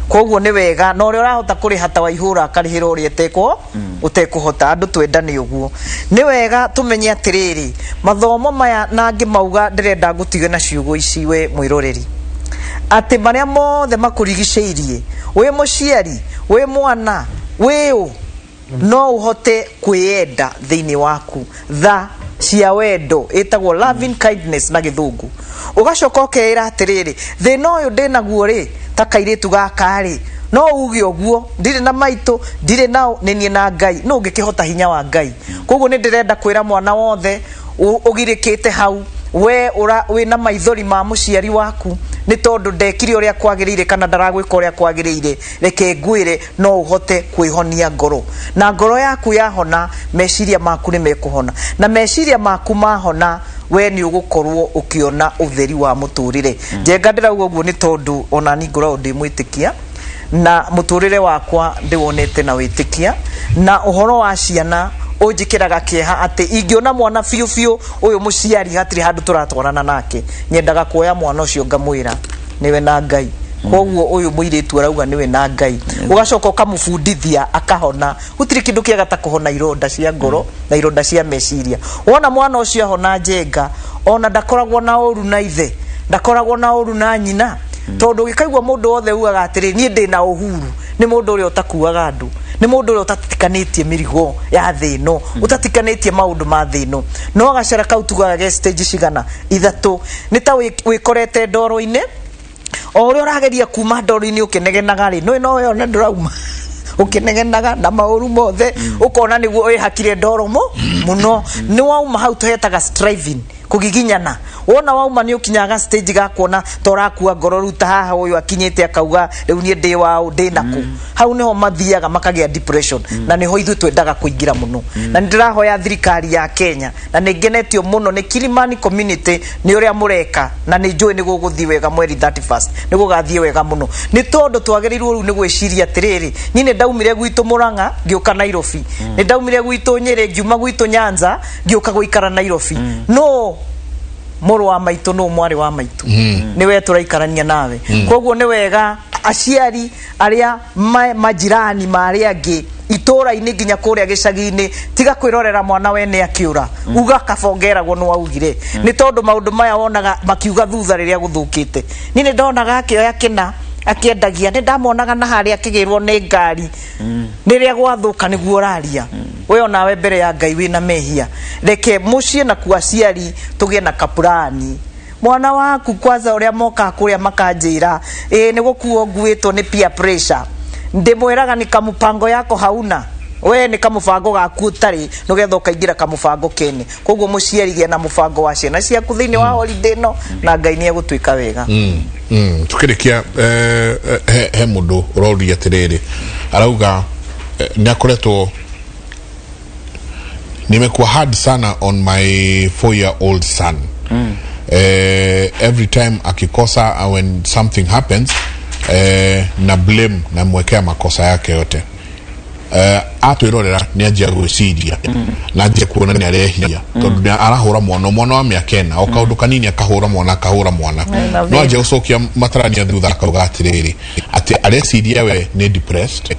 Speaker 3: koguo nĩ wega na ũrĩa ũrahota kũrĩha ta waihũra akarĩhĩra ũrĩa etekwo utekũhota andũ twendane ũguo nĩ wega tũmenye atĩrĩrĩ mathomo maya na angĩ mauga ndĩrenda ngũtige na ciugo ici we mwĩroreri atĩ marĩa mothe makũrigicĩirie wĩ mũciari wĩ mwana wĩ no ũhote kwĩenda thĩinĩ waku tha cia wendo ĩtagwo loving kindness na gĩthũngũ ugacoka ũkeĩra atĩrĩrĩ thĩna ũyũ ndĩnaguo rĩ ta kairĩtu gaka rĩ no uge ũguo ndirĩ na maitũ ndirĩ nao nĩ niĩ na Ngai no ũngĩkĩhota hinya wa Ngai koguo nĩ ndĩrenda kwĩra mwana wothe ũgirĩkĩte hau we wĩna maithori ma mũciari waku nĩ tondũ ndekire ũrĩa kwagĩrĩire kana ndaragwĩka ũrĩa kwagĩrĩire reke ngwĩre no ũhote kwĩhonia ngoro na ngoro yaku yahona meciria maku nĩ mekũhona na meciria maku mahona we nĩ ũgũkorwo ũkĩona ũtheri wa mũtũrĩre njenga ndĩrauga ũguo nĩ tondũ ona ni ngoragwo ndĩ mwĩtĩkia na mũtũrĩre wakwa ndĩwonete na wĩtĩkia na ũhoro wa ciana ũnjĩkĩraga kĩeha atĩ ingĩona mwana biũ ũyũ mũciari hatirĩ handũ tũratwarana nake nyendaga kuoya mwana ũcio ngamwĩra niwe na Ngai koguo ũyũ mũirĩtu arauga niwe na Ngai ugacoka ũkamũbundithia akahona gũtirĩ kĩndũ kĩega ta kũhona ironda cia ngoro na ironda cia meciria wona mwana ũcio ahona njenga ona ndakoragwo na ũru na ithe ndakoragwo na ũru na nyina tondũ gĩkaigua mũndũ wothe ugaga atĩrĩ niĩ ndĩ na ũhuru nĩ mũndũ ũrĩa ũtakuaga andũ nĩ mũndũ ũrĩa ũtatikanĩtie mĩrigo ya thĩ ĩno ũtatikanĩtie maũndũ ma thĩ ĩno no gacara kau tugaga stage cigana ithatũ nĩ ta wĩkorete ndoro-inĩ o ũrĩa ũrageria kuma ndoro-inĩ ũkĩnegenaga rĩ no yone ndũrauma ũkĩnegenaga na maũru mothe ũkona nĩguo wĩhakire ndoro mũno nĩ wauma hau tũhetaga striving kugiginyana wona wauma nĩ ũkinyaga stage ga kuona torakua ngoro ruta haha ũyũ akinyĩte akauga rĩu niĩ ndĩ wao ndĩ naku hau nĩho mathiaga makagĩa depression na nĩho ithuĩ twendaga kũingĩra mũno na nĩndĩrahoya thirikari ya Kenya na nĩngenetio mũno nĩ Kilimani community nĩ ũrĩa mũreka na nĩ njũĩ nĩ gũgũthiĩ wega mweri 31 nĩ gũgathiĩ wega mũno nĩ tondũ twagĩrĩirwo rĩu nĩ gwĩciria atĩrĩrĩ niĩ nĩ ndaumire gwitũ Mũrang'a ngĩũka Nairobi nĩ ndaumire gwitũ Nyeri ngiuma gwitũ Nyanza ngĩũka gũikara Nairobi no mũrũ wa maitũ no mwarĩ wa maitũ niwe tũraikarania nawe koguo nĩ wega aciari arĩa majirani marĩa angĩ itũra-inĩ nginya kũrĩa gĩcagi-inĩ tiga kwĩrorera mwana we nĩ akĩũra uga kabongeragwo nĩ waugire nĩ tondũ maũndũ maya wonaga makiuga thutha rĩrĩa gũthũkĩte niĩ nĩ ndonaga akĩoya kĩna akĩendagia nĩ ndamonaga na harĩa akĩgĩrwo nĩ ngari rĩrĩa gwathũka nĩguo ũraria we onawe mbere ya Ngai wĩna mehia reke mũciĩ na kuaciari tũgĩe na kapurani mwana waku kwanza ũrĩa moka kũrĩa makanjĩra nĩ gũkuo nguĩtwo nĩ peer pressure ndĩmwĩraga nĩ kamũpango yako hauna we nĩ kamũbango gaku ũtarĩ nĩgetha ũkaingĩra kamũbango kene koguo mũciari gĩa na mũbango wa ciana ciaku thĩinĩ wa holiday no na Ngai nĩ egũtwĩka wega
Speaker 1: tukĩrĩkia he mũndũ ũroria atĩrĩrĩ arauga nĩ akoretwo nimekuwa hard sana on my 4-year-old son every time akikosa when something happens na blame na mwekea makosa yake yote atwirorera ni anjia gwiciria na anjia kuona ni arehia tondu arahura mwana wa mĩaka 4 o kaundu kanini akahura mwana no anjia gucokia matarania thutha akauga atiriri ati areciria we ni depressed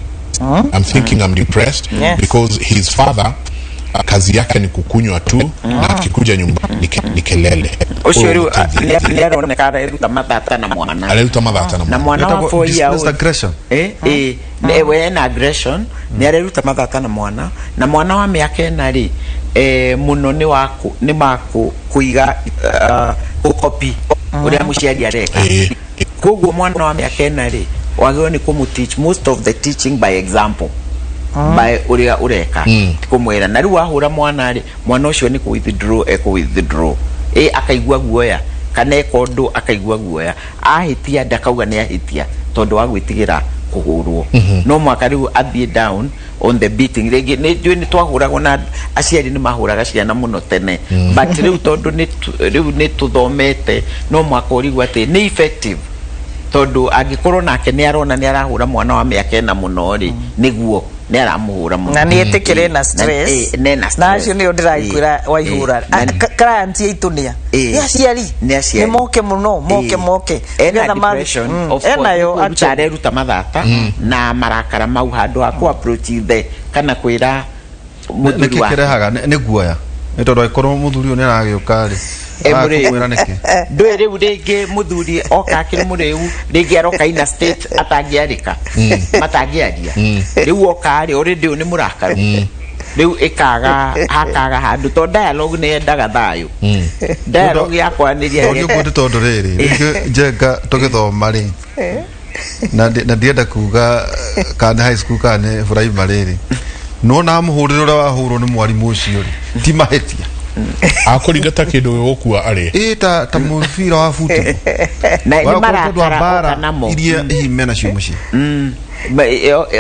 Speaker 1: I'm thinking I'm depressed because his father kazi yake ni kukunywa tu na akikuja nyumbani ni kelele.
Speaker 4: Ucio riu aroneka areruta mathata na mwana.
Speaker 1: Areruta mathata na
Speaker 4: mwana wa 4 years
Speaker 2: aggression.
Speaker 4: We na aggression ni areruta mathata na mwana wa mĩaka ĩna ri muno ni maku kuiga copy uria muciari areka. Koguo mwana wa mĩaka ĩna ri wagĩrĩirwo ni kũmũteach most of the teaching by example. By uria ureka kumwira na riu wahura mwana ri mwana ucio ni ku withdraw akaigua guoya kana ekondu akaigua guoya ahitia ndakauga ni ahitia tondu wa gwitigira kugurwo no mwaka riu athie down on the beating rege ni twahuragwo na aciari ni mahuraga ciana muno tene but riu tondu ni tuthomete no mwaka urigwa ati ni effective tondu angikorwo nake ni arona ni arahura mwana wa mĩaka ĩna muno ri niguo ni aramuhura muno
Speaker 3: na ni etikire na stress na acio ni ndirakwira waihura client yaitunia ni aciari ni moke muno moke
Speaker 4: ena depression of course areruta mathata na marakara mau handu ha ku approach the kana kwira muthuri wa
Speaker 2: kirehaga ni guoya ni tondu ikorwo muthuri ni aragiuka ri akwira niki
Speaker 4: ndwe riu ringi muthuri oka akiri muriu ringi aroka ina state atangiarika matangiaria riu oka ri already ni murakaru riu hakaga handu to dialogue ni endaga thayo dialogue ya kwaniria
Speaker 2: ri ndio tondu riri njenga tugithoma ri na ndienda kuga kana high school kana primary ri no na muhurire ura wahurwo ni mwarimu ucio ri ti mahetia
Speaker 1: akurigata kindu gukua ari
Speaker 2: ta mufira wa futu
Speaker 4: na ni marakara namo
Speaker 2: iria himena cio muci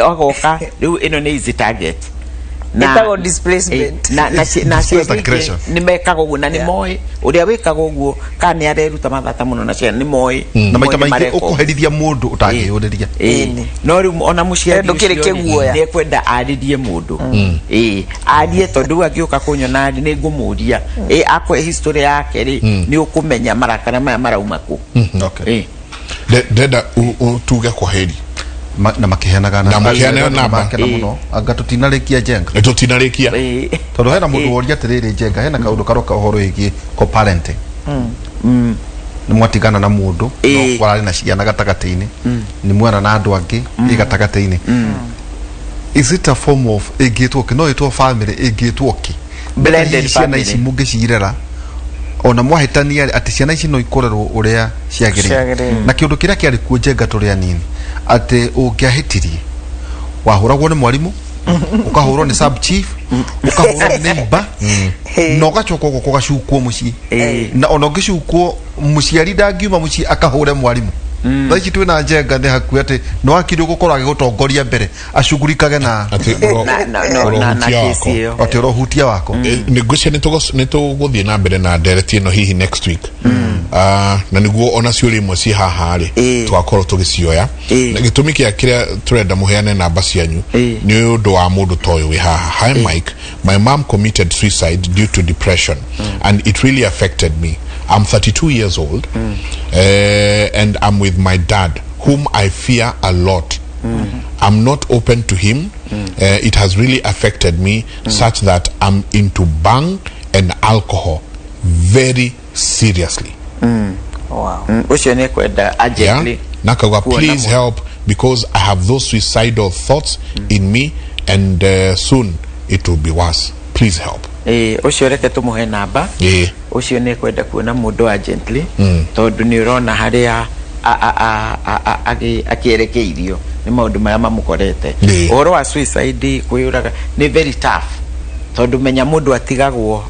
Speaker 4: ogoka riu ino ni easy target
Speaker 3: na displacement
Speaker 4: na ni mekaga uguo na ni moi uria wikaga uguo kana areruta mathata muno na ciana ni moi
Speaker 2: na maita maingi ukuherithia mundu utangiuriria
Speaker 4: no riu ona muciari ni kwenda aririe mundu arie tondu agioka kunyona ni ngumuria akwe history yake ri ni ukumenya marakara maya marauma ku
Speaker 2: okay
Speaker 1: deda tuge kuheri
Speaker 2: na makiheanaga
Speaker 1: na namba
Speaker 2: muno anga tutinarikia jenga
Speaker 1: tutinarikia
Speaker 2: tondu hena mundu woria atiriri jenga hena kaundu karoka uhoro igi co-parenting ni mwatigana na mundu no kwarari na ciana gatagati-ini ni mwana na andu angi gatagati-ini is it a form of igitwoki no itwo family igitwoki
Speaker 4: blended
Speaker 2: ciana ici mungicirera ona mwahitania ati ciana ici no ikorerwo uria ciagirire na kiundu kiria kiari kuo jenga turi anini ati ungiahitirie wahuragwo ni mwarimu ukahurwo ni sub chief ukahurwo ni neighbor no gachoka ugo kugacukwo muci na ona ngicukwo muciari ndangiuma muci akahure mwarimu thaici twina jenga ni hakuhi ati no akiri gukora gigutongoria mbere acugurikage na ati rohutia wako
Speaker 1: ni gucia ni tuguthie na mbere na ndereti ino hihi next week na niguo ona ciuri imwe ci haha ri twakorwo tugicioya na gitumi kia kiria turenda muheane namba cianyu ni undu wa mundu toyo wi haha. Hi Mike, my mom committed suicide due to depression and it really affected me. I'm 32 years old and I'm with my dad whom I fear a lot. I'm not open to him. It has really affected me such that I'm into bang and alcohol very seriously.
Speaker 3: Wow.
Speaker 4: Usione kwenda urgently.
Speaker 1: Nakawa, please help because I have those suicidal thoughts in me and soon it will be worse. Please help.
Speaker 4: Ucio reke tumuhe namba. Ucio ni kwenda kuona mundu urgently tondu ni urona haria akierekeirio ni maundu maya mamukorete. Uhoro wa suicide kuyuraga ni very tough tondu menya mundu atigwo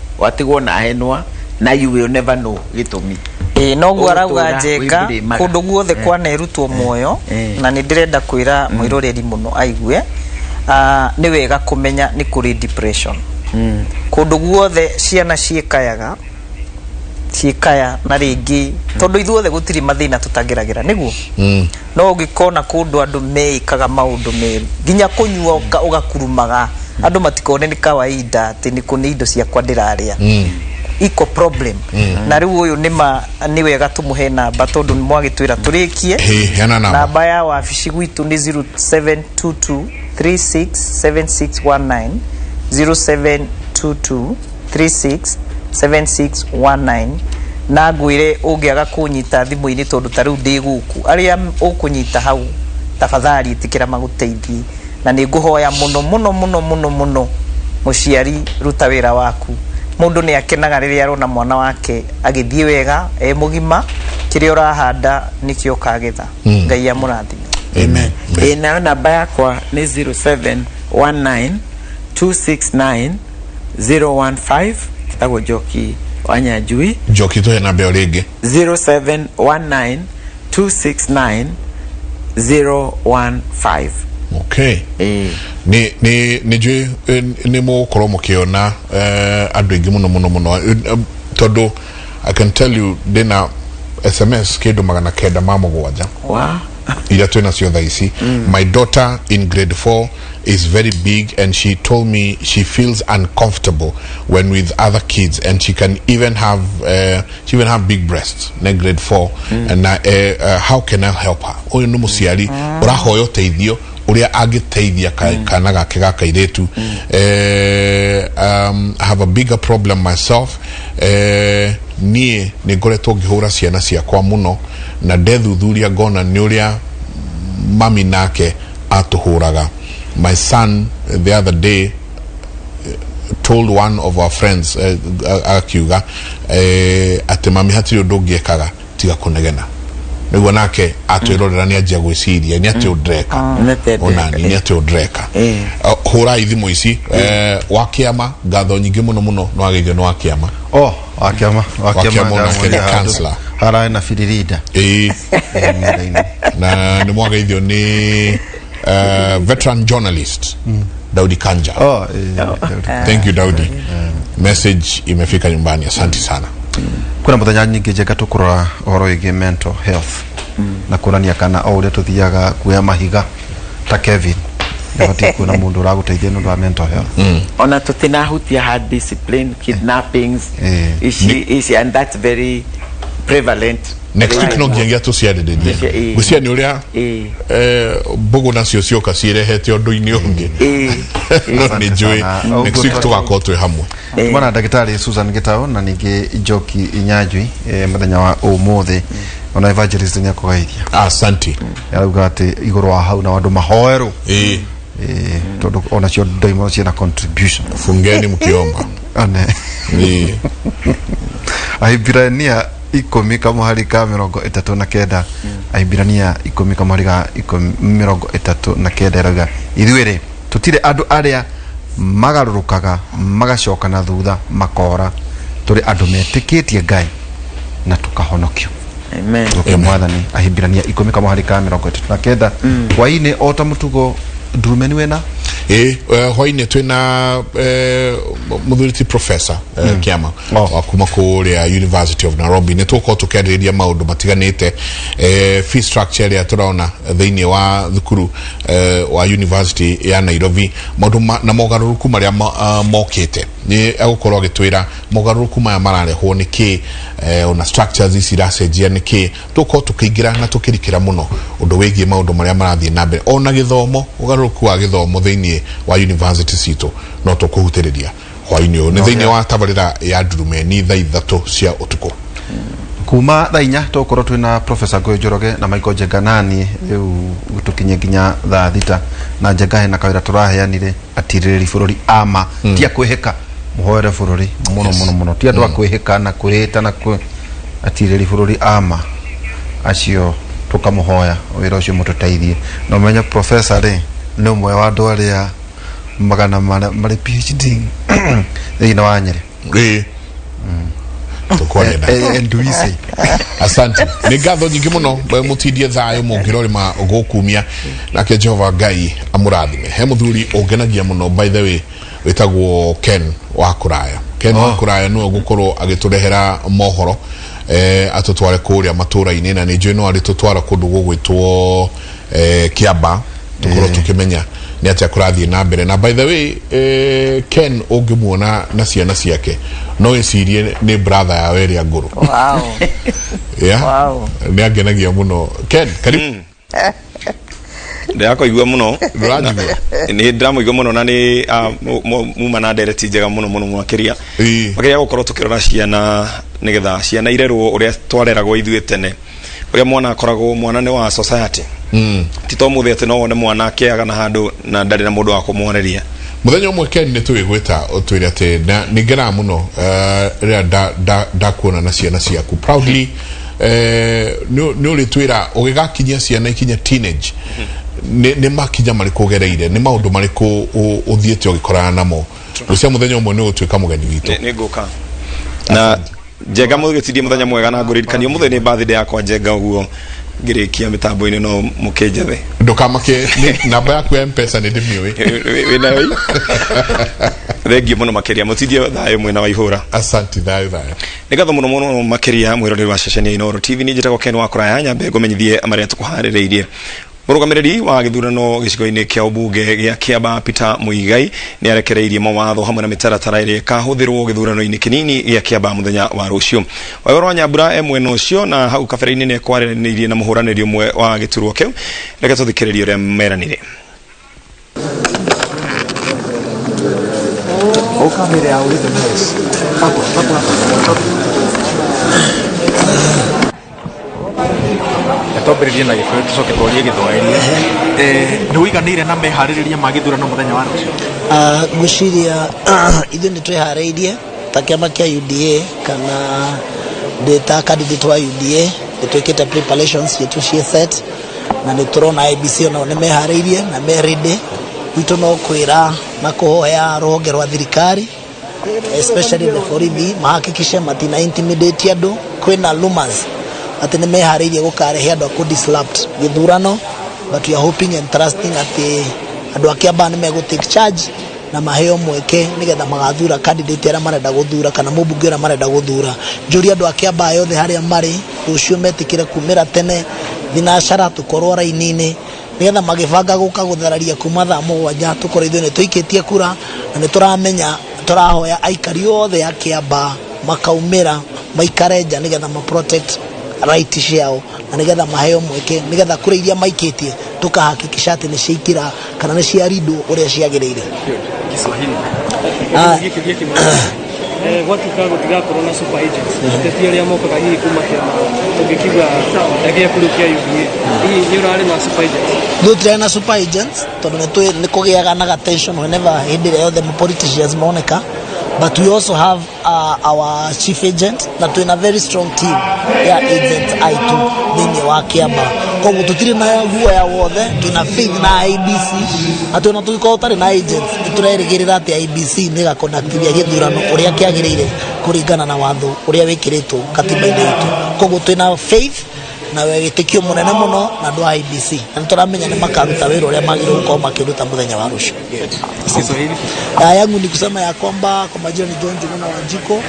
Speaker 4: na henwa na you will never know gitumi.
Speaker 3: No guarauga njeka kundu guothe kwanerutwo muoyo na ni ndirenda kwira mwiroreri muno aigue ni wega kumenya ni kuri depression kundu guothe ciana ciikayaga ciikaya na ringi tondu ithuothe gutiri mathina tutangiragira niguo no ungikona kundu andu meikaga maundu meru ginya kunyua ugakurumaga andu matikone ni kawaida ati ni kuni indo ciakwa ndiraria iko problem na riu uyu ni wega tumuhe namba tondu mwagitwira turikie namba ya wabici gwitu ni 0722367619 0722367619 na ngwire ungiaga kunyita thimu-ini tondu ta riu ndi guku aria ukunyita hau tafadhali itikira maguteithie na ni nguhoya muno muciari ruta wira waku mundu ni akenaga riria arona mwana wake agithie wega mugima kiria urahanda nikio kagetha ngai amurathime
Speaker 1: amen
Speaker 4: na namba yakwa ni 0719269015 kitagwo Njoki Wanyanjui.
Speaker 1: Njoki to namba yo ringi
Speaker 4: 0719269015.
Speaker 1: Okay. Ni jwe ni mo koro mukiona andu ingi muno todo I can tell you dena SMS kedo magana kenda mamugwanja.
Speaker 4: Wow.
Speaker 1: Ila twena sio thaisi. My daughter in grade 4 is very big and she told me she feels uncomfortable when with other kids and she even have big breasts in grade 4 and how can I help her? Oyo no musiari urahoyo teithio uria agiteithia kana gake gakairetu I have a bigger problem myself nie ningoretwo ngihura ciana ciakwa muno na ndethuthuria ngona ni uria mami nake atuhuraga. My son the other day told one of our friends akiuga ati mami hatiri undu ngiekaga tiga kunegena niguo nake atwirorera ni ajia gwiciria ni ati udreka onani ni ati udreka hura ithimu ici wakiama ngatho nyingi muno no ageithio no wakiama
Speaker 2: wakiama
Speaker 1: na counselor
Speaker 2: hara na firirida
Speaker 1: na ni mwageithio ni veteran journalist Daudi Kanja. Thank you Daudi. Message imefika nyumbani, asante sana.
Speaker 2: Kuna muthenya nyingi njega tukurora uhoro wigi mental health na kurania kana o uria tuthiaga kuya mahiga ta Kevin nabati kuna mundu uraguteithia nundu wa mental health
Speaker 4: ona tutinahutia hard discipline kidnappings is and that's very prevalent.
Speaker 1: Next week no ngiengia tuciariririe gucia ni uria bugu nacio cioka cirehete undu-ini ungi no ni njui next week tugakorwo twi hamwe
Speaker 2: mwana ndagitari Susan Gitao na ningi Njoki Inyanjui muthenya wa umuthi ona evangelist ni akugeithia
Speaker 1: asante
Speaker 2: yarauga ati iguru wa hau na andu mahoeru todo ona cio ndoimo ciena contribution
Speaker 1: fungeni mkiomba
Speaker 2: ane Aibirania 10:39 Aibirania 10:39 rauga ithuire tutire andu aria magarurukaga magacoka na thutha makora turi andu metikitie Ngai na tukahonokio
Speaker 4: amen
Speaker 2: mwathani. Aibirania 10:39 waine ota mutugo ndurumeni wena hoine twina muthuriti professor kiama wa kuma kuria University of Nairobi ne tuko tukeriria maundu matiganite fee structure ya turaona thiini wa thukuru wa University ya Nairobi maundu na mogaruruku maria mokite ni agukorwo agitwira mogaruruku maya mararehwo niki ona structures ici racenjia niki tuko tukiingira na tukirikira muno undu wigie maundu maria marathie na mbere ona githomo ugaruruku wa githomo thiini wa university cito no tukuhutiriria hwaini ni thiini wa tabarira ya Ndurumeni thaa 3 cia utuku kuma thaa 4 tukorwo twina Professor Njoroge na Michael Njenganani riu tukinye nginya thaa 6 na Njengahe na kawira turaheanire atiriri bururi ama tia kwihika muhoere bururi muno tia andu akwihika na kwirita na atiriri bururi ama acio tukamuhoya wira ucio mututeithie no menya professor ri ni umwe wa andu aria magana mari PhD ina wa Nyeri
Speaker 1: tukwenda
Speaker 2: enduise
Speaker 1: asante ni ngatho nyingi muno mutindie thayo mungirori ma gukumia nake Jehova Ngai amurathime he muthuri ungenagia muno by the way witagwo Ken wa Kuraya wa Kuraya no gukorwo agiturehera mohoro atutware kuria matura-ini na ni njino ari tutwara kundu gugwitwo Kiaba tukorwo tukimenya ni atia kurathie na mbere na by the way Ken ungimuona na ciana ciake no ecirie ni brother ya Weria Nguru
Speaker 3: wow
Speaker 1: yeah wow ni agenagia muno Ken karibu
Speaker 5: ndirakoigua muno
Speaker 1: Ndũranjigua?
Speaker 5: ni ndiramoigua muno na ni muma na ndereti njega muno mwakiria makiria gukorwo tukirora ciana nigetha ciana irerwo uria twareragwo ithuĩ tene uria mwana akoragwo mwana ni wa society ti to muthe ati no wone mwana akiaga na handu na ndari na mundu wa kumwoneria
Speaker 1: muthenya umwe Ken ni twigwita utwire ati ni ngera muno ria da kuona na ciana ciaku proudly ni uri twira ugigakinyia ciana ikinya teenage ni makinya mariko gereire ni maundu mariko uthiete ugikorana namo ucia muthenya umwe ni gutwika mugeni witu
Speaker 5: ni nguka na Jenga mugitithie muthenya mwega na nguririkanio muthenya birthday yakwa Jenga uguo ngirikia mitambo-ini no mukenjethe
Speaker 1: ndukamake namba yaku ya M-Pesa ni ndimiwe
Speaker 5: wina wi thengi muno makiria mutithie thayo mwena wa ihura
Speaker 1: asante thayo
Speaker 5: nigatho muno makiria mwiroreri wa ceceni ya Inooro TV ni njitagwo Ken wa kuraya nyambe ngumenyithie amaria tukuhaririirie murugamiriri wa githurano gicigo-ini kia ubunge gia Kiamba Peter Muigai ni arekereirie mawatho hamwe na mitaratara iria kahuthirwo githurano-ini kinini gia Kiamba muthenya wa rucio waigoro nyambura emwena ucio na hau kabere-ini ni kwaranirie na muhuraniri umwe wa giturwo kiu reke tuthikiririe uria meranire
Speaker 2: kamera ya uri the noise Tobiririe na gĩkũyũ tucoke twarie Gĩthwaĩri nĩ ũiganĩire na meharĩrĩria ma gĩthurano mũthenya wa rũciũ
Speaker 6: ngwĩciria ithuĩ nĩ twĩharĩirie ta kĩama kĩa UDA kana ndĩ ta candidate wa UDA nĩ twĩkĩte preparations yetu cie set na nĩ tũrona IEBC onao nĩ meharĩirie na me ready gwitũ no kwĩra na kũhoya rũhonge rwa thirikari especially the borithi mahakikishe matina intimidate andũ kwĩna rumors ati ni meharĩirie gũkarehe andũ a disrupt gĩthurano but we are hoping and trusting ati andũ a Kiamba nĩ megũtake charge na maheo mweke nigetha magathura candidate arĩa marenda gũthura kana mũmbunge ũrĩa marenda gũthura njũria andũ a Kiamba yothe harĩa marĩ rũciũ metĩkĩre kumĩra tene thinacara tũkorwo raini-inĩ nigetha magĩbanga gũka gũthararia kuma thaa 7 tũkorwo ithuĩ nĩ tũikĩtie kura na nĩ tũramenya tũrahoya aikari othe a Kiamba makaumĩra maikare nja nigetha ma protect right ciao na nigetha maheo mweke nigetha kura iria maikitie tukahakikisha ati ni ciikira kana ni ciaridwo uria ciagirire
Speaker 7: Kiswahili gwatuka gutigakorwo na super agents ateti aria mokaga hihi kuma Kiama tugikiuga ndagia kurukia UDA hihi ni urari na super agents
Speaker 6: ndutre na super agents tondu ni kugiaga na tension whenever hindire yothe politicians moneka but we also have our chief agent na twina very strong team ya agent I2 thini wa Kiamba koguo tutiri na guoya wothe twina faith na IEBC atona tuko tari na agents turerigirira ati IEBC ni gakonaktivia githurano uria kiagirire kuringana na watho uria wikiritwo katiba-ini yetu koguo twina faith na wetikio munene muno na ndo IEBC na turamenya ni makaruta wĩra uria magirwo gũkorwo makiruta muthenya wa rucio yangu ni kusema ya kwamba kwa majina ni John Juguna Wanjiko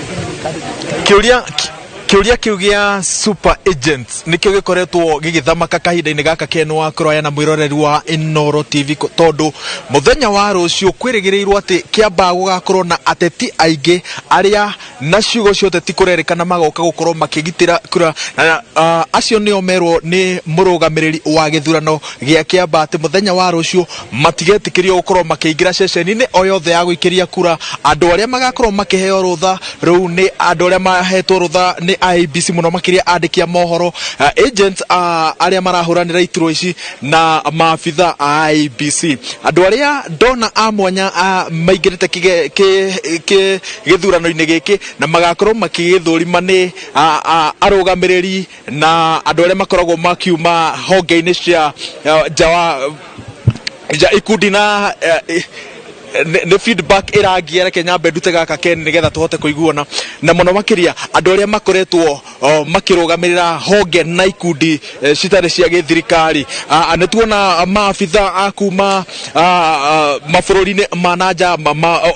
Speaker 8: kiuria kiu gia super agents nikio gikoretwo gigithamaka kahinda-ini gaka Ken wa kuraya na mwiroreri wa Inooro TV tondu muthenya wa rucio kwirigirirwo ati Kiamba gugakorwo na ateti aingi aria na ciugo ciothe ti kurerikana magoka gukorwo makigitira kura acio nio merwo ni murugamiriri wa githurano gia Kiamba ati muthenya wa rucio matigetikirio gukorwo makiingira ceceni-ini o yothe ya guikiria kura andu aria magakorwo makiheo rutha riu ni andu aria mahetwo rutha ni IEBC muno makiria andikia mohoro agents aria marahuranira iturwo ici na maabitha a IEBC andu aria ndona amwanya maingirite githurano-ini giki na magakorwo makigithurima ni arugamiriri na andu aria makoragwo makiuma honge-ini cia ikundi na ne feedback iragiera Kenya mbendute gaka Ken nigetha tuhote kuiguana na muno makiria andu aria makoretwo makirugamirira honge na ikundi citari cia githirikari anatuona maabitha akuma mabururi-ini mananja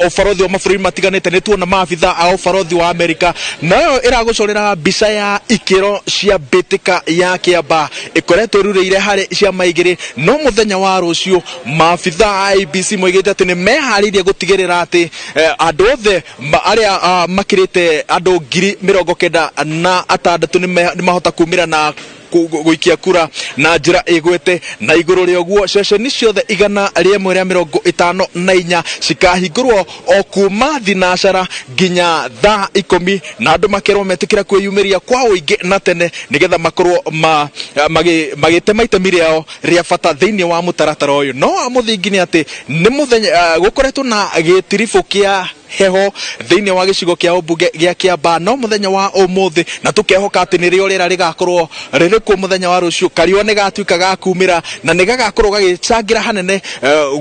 Speaker 8: obarothi wa mabururi matiganite nituona maabitha a obarothi wa Amerika nayo iragucorera mbica ya ikiro cia mbitika ya Kiamba ikoretwo ruriire hari cia maigiri no muthenya wa rucio maabitha a IEBC moigite ati ni meharĩirie gũtigĩrĩra atĩ andũ othe arĩa makĩrĩte andũ 96,000 nĩ mahota kumĩra na gũikia kura na njĩra ĩgwete na igũrũ rĩa ũguo ceceni ciothe 154 cikahingũrwo o kuma thinacara nginya thaa 10 na andũ makerwo metĩkĩra kwĩyumĩria kwa ũingĩ na tene nĩgetha makorwo magĩtema itemi rĩao rĩa bata thĩinĩ wa mũtaratara ũyũ no mũthingi nĩ atĩ nĩ mũthenya gũkoretwo na gĩtiribũ kĩa heho thĩinĩ wa gĩcigo kĩa ũmbunge gĩa Kiambaa no mũthenya wa ũmũthĩ na tũkehoka atĩ nĩrĩo rĩera rĩgakorwo rĩrĩkuo mũthenya wa rũciũ kariũa nĩ gatuĩka gakumĩra na nĩ gagakorwo gagĩcangĩra hanene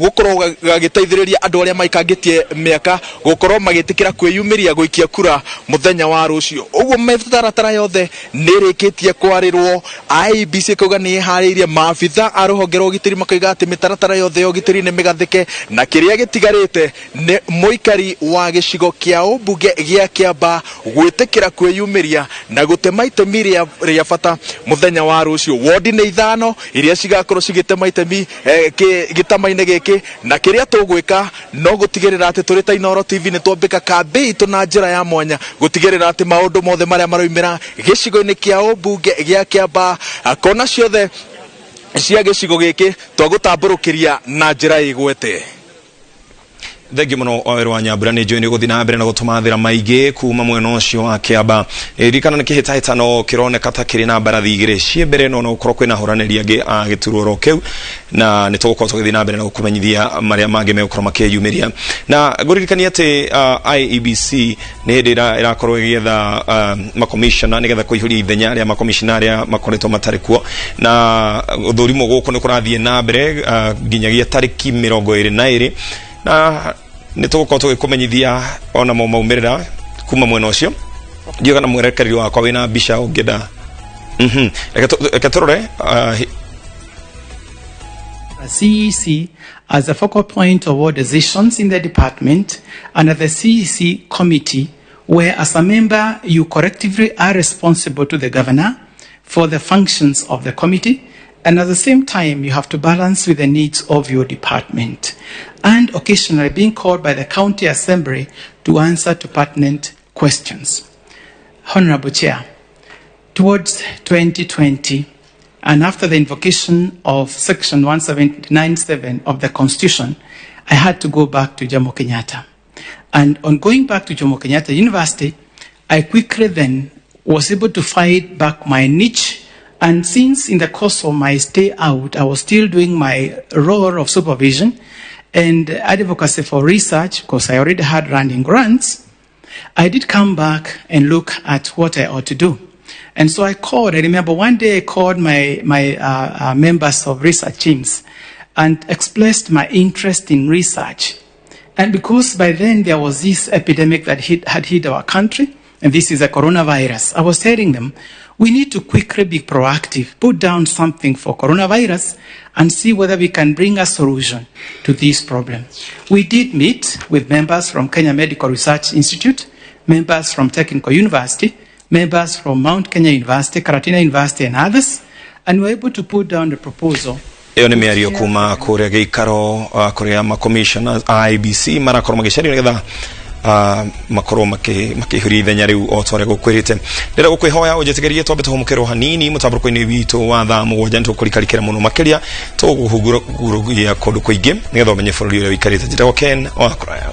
Speaker 8: gũkorwo gagĩteithĩrĩria andũ arĩa maikangĩtie mĩaka gũkorwo magĩtĩkĩra kwĩyumĩria gũikia kura mũthenya wa rũciũ ũguo mĩtaratara yothe nĩ ĩrĩkĩtie kwarĩrwo IEBC kauga nĩ ĩharĩirie maabitha a rũhonge rwa ũgitĩri makoiga atĩ mĩtaratara yothe ya ũgitĩri nĩ mĩgathĩke na kĩrĩa gĩtigarĩte nĩ mũikari wa gĩcigo kĩa ũmbunge gĩa Kiambaa gwĩtĩkĩra kwĩyumĩria na gũtema itemi rĩa bata mũthenya wa rũciũ wodi nĩ 5 iria cigakorwo cigĩtema itemi gĩtama-inĩ gĩkĩ na kĩrĩa tũgwĩka no gũtigĩrĩra atĩ tũrĩ ta Inooro TV nĩ twambĩka kambĩ itũ na njĩra ya mwanya gũtigĩrĩra atĩ maũndũ mothe marĩa maroimĩra gĩcigo-inĩ kĩa ũmbunge gĩa Kiambaa kona ciothe cia gĩcigo gĩkĩ twagũtambũrũkĩria na njĩra ĩgwete Thengi muno oero wa Nyambura nĩ njũĩ nĩ gũthiĩ na mbere na gũtũmathĩra maingĩ kuma mwena ũcio wa Kiambaa ririkana nĩ kĩhĩtahĩtano kĩroneka ta kĩrĩ na mbarathi igĩrĩ cie mbere no gũkorwo kwĩna hũranĩri angĩ a gĩturũro kĩu na nĩ tũgũkorwo tũgĩthiĩ na mbere na gũkũmenyithia marĩa mangĩ megũkorwo makĩyumĩria na ngũririkania atĩ IEBC nĩ hĩndĩ ĩrakorwo ĩgĩetha makomishona nĩgetha kũihũria ithenya rĩa makomishona arĩa makoretwo matarĩ kuo na ũthũrimo gũkũ nĩ kũrathiĩ na mbere nginyagia tarĩki 22 na nĩtũgũkorwo tũgĩkũmenyithia ona maumĩrĩra kuma mwena ũcio ndiũga na mwerekereri wakwa wĩna mbica ũngĩenda reke tũrore
Speaker 9: CEC as a focal point of all decisions in the department and the CEC committee where as a member you collectively are responsible to the governor for the functions of the committee and at the same time you have to balance with the needs of your department and occasionally being called by the county assembly to answer to pertinent questions. Honorable Chair, towards 2020 and after the invocation of section 179.7 of the Constitution, I had to go back to Jomo Kenyatta. And on going back to Jomo Kenyatta University, I quickly then was able to fight back my niche. And since in the course of my stay out, I was still doing my role of supervision and advocacy for research, because I already had running grants, I did come back and look at what I ought to do. And so I remember one day I called my members of research teams and expressed my interest in research. And because by then there was this epidemic that had hit our country, and this is a coronavirus, I was telling them, we need to quickly be proactive, put down something for coronavirus and see whether we can bring a solution to this problem. We did meet with members from Kenya Medical Research Institute, members from Technical University, members from Mount Kenya University, Karatina University and others, and we were able to put down the proposal.
Speaker 5: Ĩyo nĩ mĩario kuma kũrĩa gĩikaro kũrĩa makomishona IEBC marakorwo magĩcaria nĩgetha makorwo makĩhũria ithenya rĩu o twarĩa gũkwĩrĩte ndĩrenda gũkwĩhoya ũnjĩtĩkĩrie twambe tũhũmũkĩrwo hanini mũtambũrũko-inĩ witũ wa thaa mũgwanja nĩtũkũrikarikĩra mũno makĩria tũgũhungũria kũndũ kũingĩ nĩgetha ũmenye bũrũri ũrĩa wĩikarĩte njĩtagwo Ken wa Kũraya.